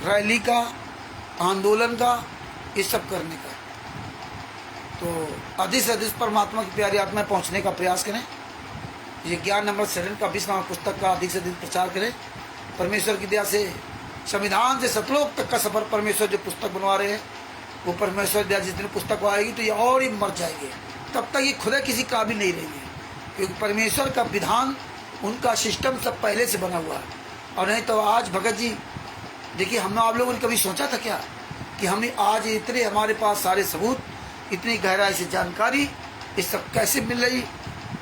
रैली का, आंदोलन का, ये सब करने का। तो अधिक से अधिक परमात्मा की प्यारी आत्मा पहुंचने का प्रयास करें। ये ज्ञान नंबर 7 का 20वां पुस्तक का अधिक से अधिक प्रचार करें। परमेश्वर की दया से संविधान से सतलोक तक का सफर परमेश्वर जो पुस्तक बनवा रहे हैं, वो परमेश्वर दया जिस दिन पुस्तक आएगी तो ये और ही मर जाएंगे, तब तक ये खुदा किसी काबिल नहीं रहेंगे, क्योंकि परमेश्वर का विधान, उनका सिस्टम सब पहले से बना हुआ है। और नहीं तो आज भगत जी देखिए, हम आप लोगों ने कभी सोचा था क्या कि हमें आज इतने हमारे पास सारे सबूत, इतनी गहराई से जानकारी, ये सब कैसे मिल रही?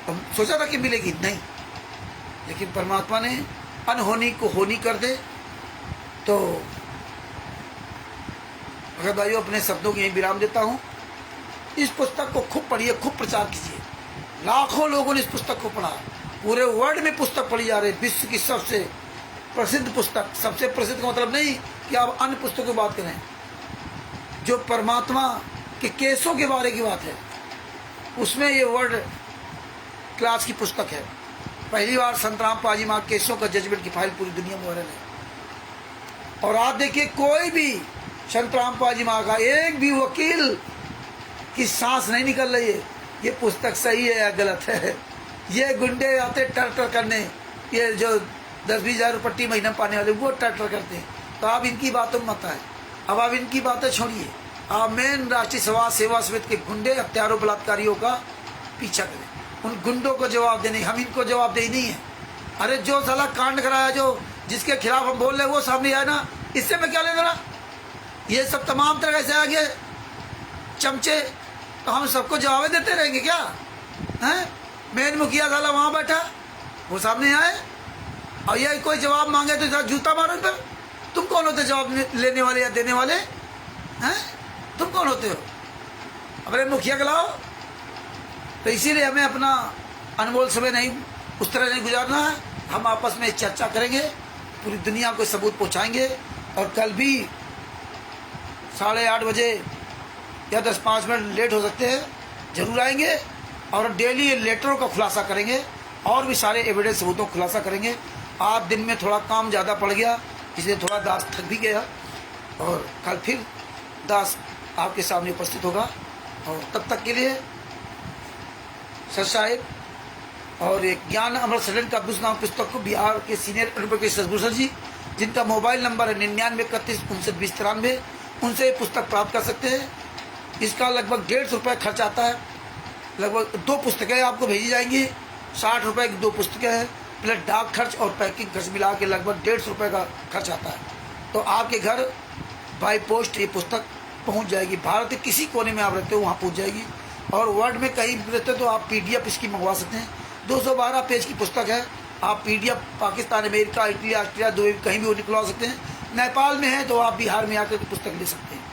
हम सोचा था कि मिलेगी नहीं, लेकिन परमात्मा ने अनहोनी को होनी कर दे। तो अगर भाइयों अपने शब्दों की यही विराम देता हूँ। इस पुस्तक को खूब पढ़िए, खूब प्रचार कीजिए। लाखों लोगों ने इस पुस्तक को पढ़ा, पूरे वर्ल्ड में पुस्तक पढ़ी जा रही है। विश्व की सबसे प्रसिद्ध पुस्तक, सबसे प्रसिद्ध का मतलब नहीं कि आप अन्य पुस्तकों की बात करें, जो परमात्मा कि केसों के बारे की बात है, उसमें ये वर्ल्ड क्लास की पुस्तक है। पहली बार संत रामपाल जी माँ केसों का जजमेंट की फाइल पूरी दुनिया में वायरल है। और आप देखिए कोई भी संत रामपाल जी माँ का एक भी वकील की सांस नहीं निकल रही है ये पुस्तक सही है या गलत है। ये गुंडे आते टर करने, ये जो 10-20 हज़ार पट्टी महीना पाने वाले वो टर करते हैं। तो आप इनकी बातों में मत आए, अब आप इनकी बातें छोड़िए, आप मेन राष्ट्रीय समाज सेवा समिति के गुंडे हत्यारों बलात्कारियों का पीछा करें। उन गुंडों को जवाब देने, हम इनको जवाब दे नहीं है। अरे जो साला कांड कराया, जो जिसके खिलाफ हम बोल रहे हैं वो सामने आया ना, इससे मैं क्या ले रहा। ये सब तमाम तरह से आगे चमचे, तो हम सबको जवाब देते रहेंगे क्या हैं? मेन मुखिया साला वहाँ बैठा, वो सामने आए और ये कोई जवाब मांगे तो जूता मारो पर। तुम कौन होते जवाब लेने वाले या देने वाले हैं? तुम कौन होते हो? अपने मुखिया को लाओ। तो इसीलिए हमें अपना अनमोल समय नहीं उस तरह नहीं गुजारना है। हम आपस में चर्चा करेंगे, पूरी दुनिया को सबूत पहुंचाएंगे। और कल भी 8:30 बजे या 10-5 मिनट लेट हो सकते हैं, जरूर आएंगे और डेली लेटरों का खुलासा करेंगे और भी सारे एविडेंस सबूतों का खुलासा करेंगे। आज दिन में थोड़ा काम ज़्यादा पड़ गया, इसलिए थोड़ा दास थक भी गया, और कल फिर दास आपके सामने उपस्थित होगा। और तब तक के लिए सर साहिब और एक ज्ञान अमृत सदन का नाम पुस्तक को बिहार के सीनियर एडवोकेट सदभूषण जी, जिनका मोबाइल नंबर है 9931592093, उनसे ये पुस्तक प्राप्त कर सकते हैं। इसका लगभग 150 रुपये खर्च आता है। लगभग 2 पुस्तकें आपको भेजी जाएंगी, 60 रुपये की 2 पुस्तकें हैं, प्लस डाक खर्च और पैकिंग खर्च मिला के लगभग 150 रुपये का खर्च आता है। तो आपके घर बाई पोस्ट ये पुस्तक पहुंच जाएगी। भारत के किसी कोने में आप रहते हो वहाँ पहुंच जाएगी। और वर्ल्ड में कहीं रहते हो तो आप PDF इसकी मंगवा सकते हैं। 212 पेज की पुस्तक है। आप PDF Pakistan, America, Italy, Australia, Dubai कहीं भी निकलवा सकते हैं। नेपाल में है तो आप बिहार में आकर पुस्तक ले सकते हैं।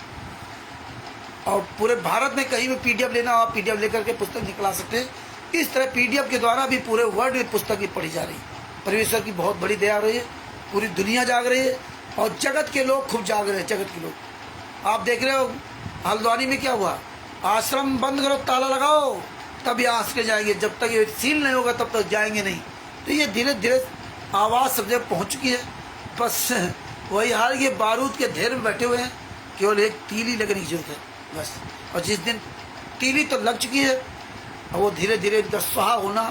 और पूरे भारत में कहीं भी PDF लेना हो आप PDF लेकर के पुस्तक निकला सकते हैं। इस तरह PDF के द्वारा भी पूरे वर्ल्ड में पुस्तक भी पढ़ी जा रही है। परमेश्वर की बहुत बड़ी दया रही है, पूरी दुनिया जाग रही है और जगत के लोग खूब जाग रहे हैं। जगत के लोग आप देख रहे हो हल्द्वानी में क्या हुआ, आश्रम बंद करो, ताला लगाओ, तब ये आश्रय जाएंगे। जब तक ये सील नहीं होगा तब तक जाएंगे नहीं। तो ये धीरे धीरे आवाज़ सब जगह पहुँच चुकी है। बस वही हाल, ये बारूद के ढेर में बैठे हुए हैं, केवल एक तीली लगने की जरूरत है बस। और जिस दिन तीली तो लग चुकी है, और वो धीरे धीरे इनका स्वाहा होना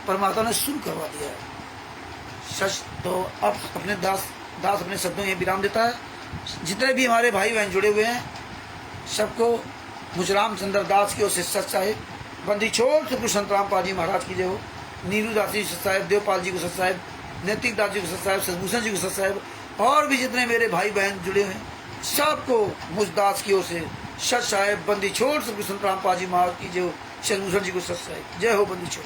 परमात्मा ने शुरू करवा दिया है। सच तो अब अपने दास अपने शब्दों में विराम देता है। जितने भी हमारे भाई बहन जुड़े हुए हैं सबको मुझ रामचंद्र दास की ओर से सच साहिब, बंदी छोड़ से संत रामपाल जी महाराज की जय हो, नीरू दास जी सच साहिब, देवपाल जी को सच साहिब, नैतिक दास जी को सच साहिब, सदभूषण जी को सच साहिब, और भी जितने मेरे भाई बहन जुड़े हैं सबको मुझ दास की ओर से सच साहिब, बंदी छोड़ से संत रामपाल जी महाराज की जय हो, सदभूषण जी को सच साहिब, जय हो बंदी छोड़।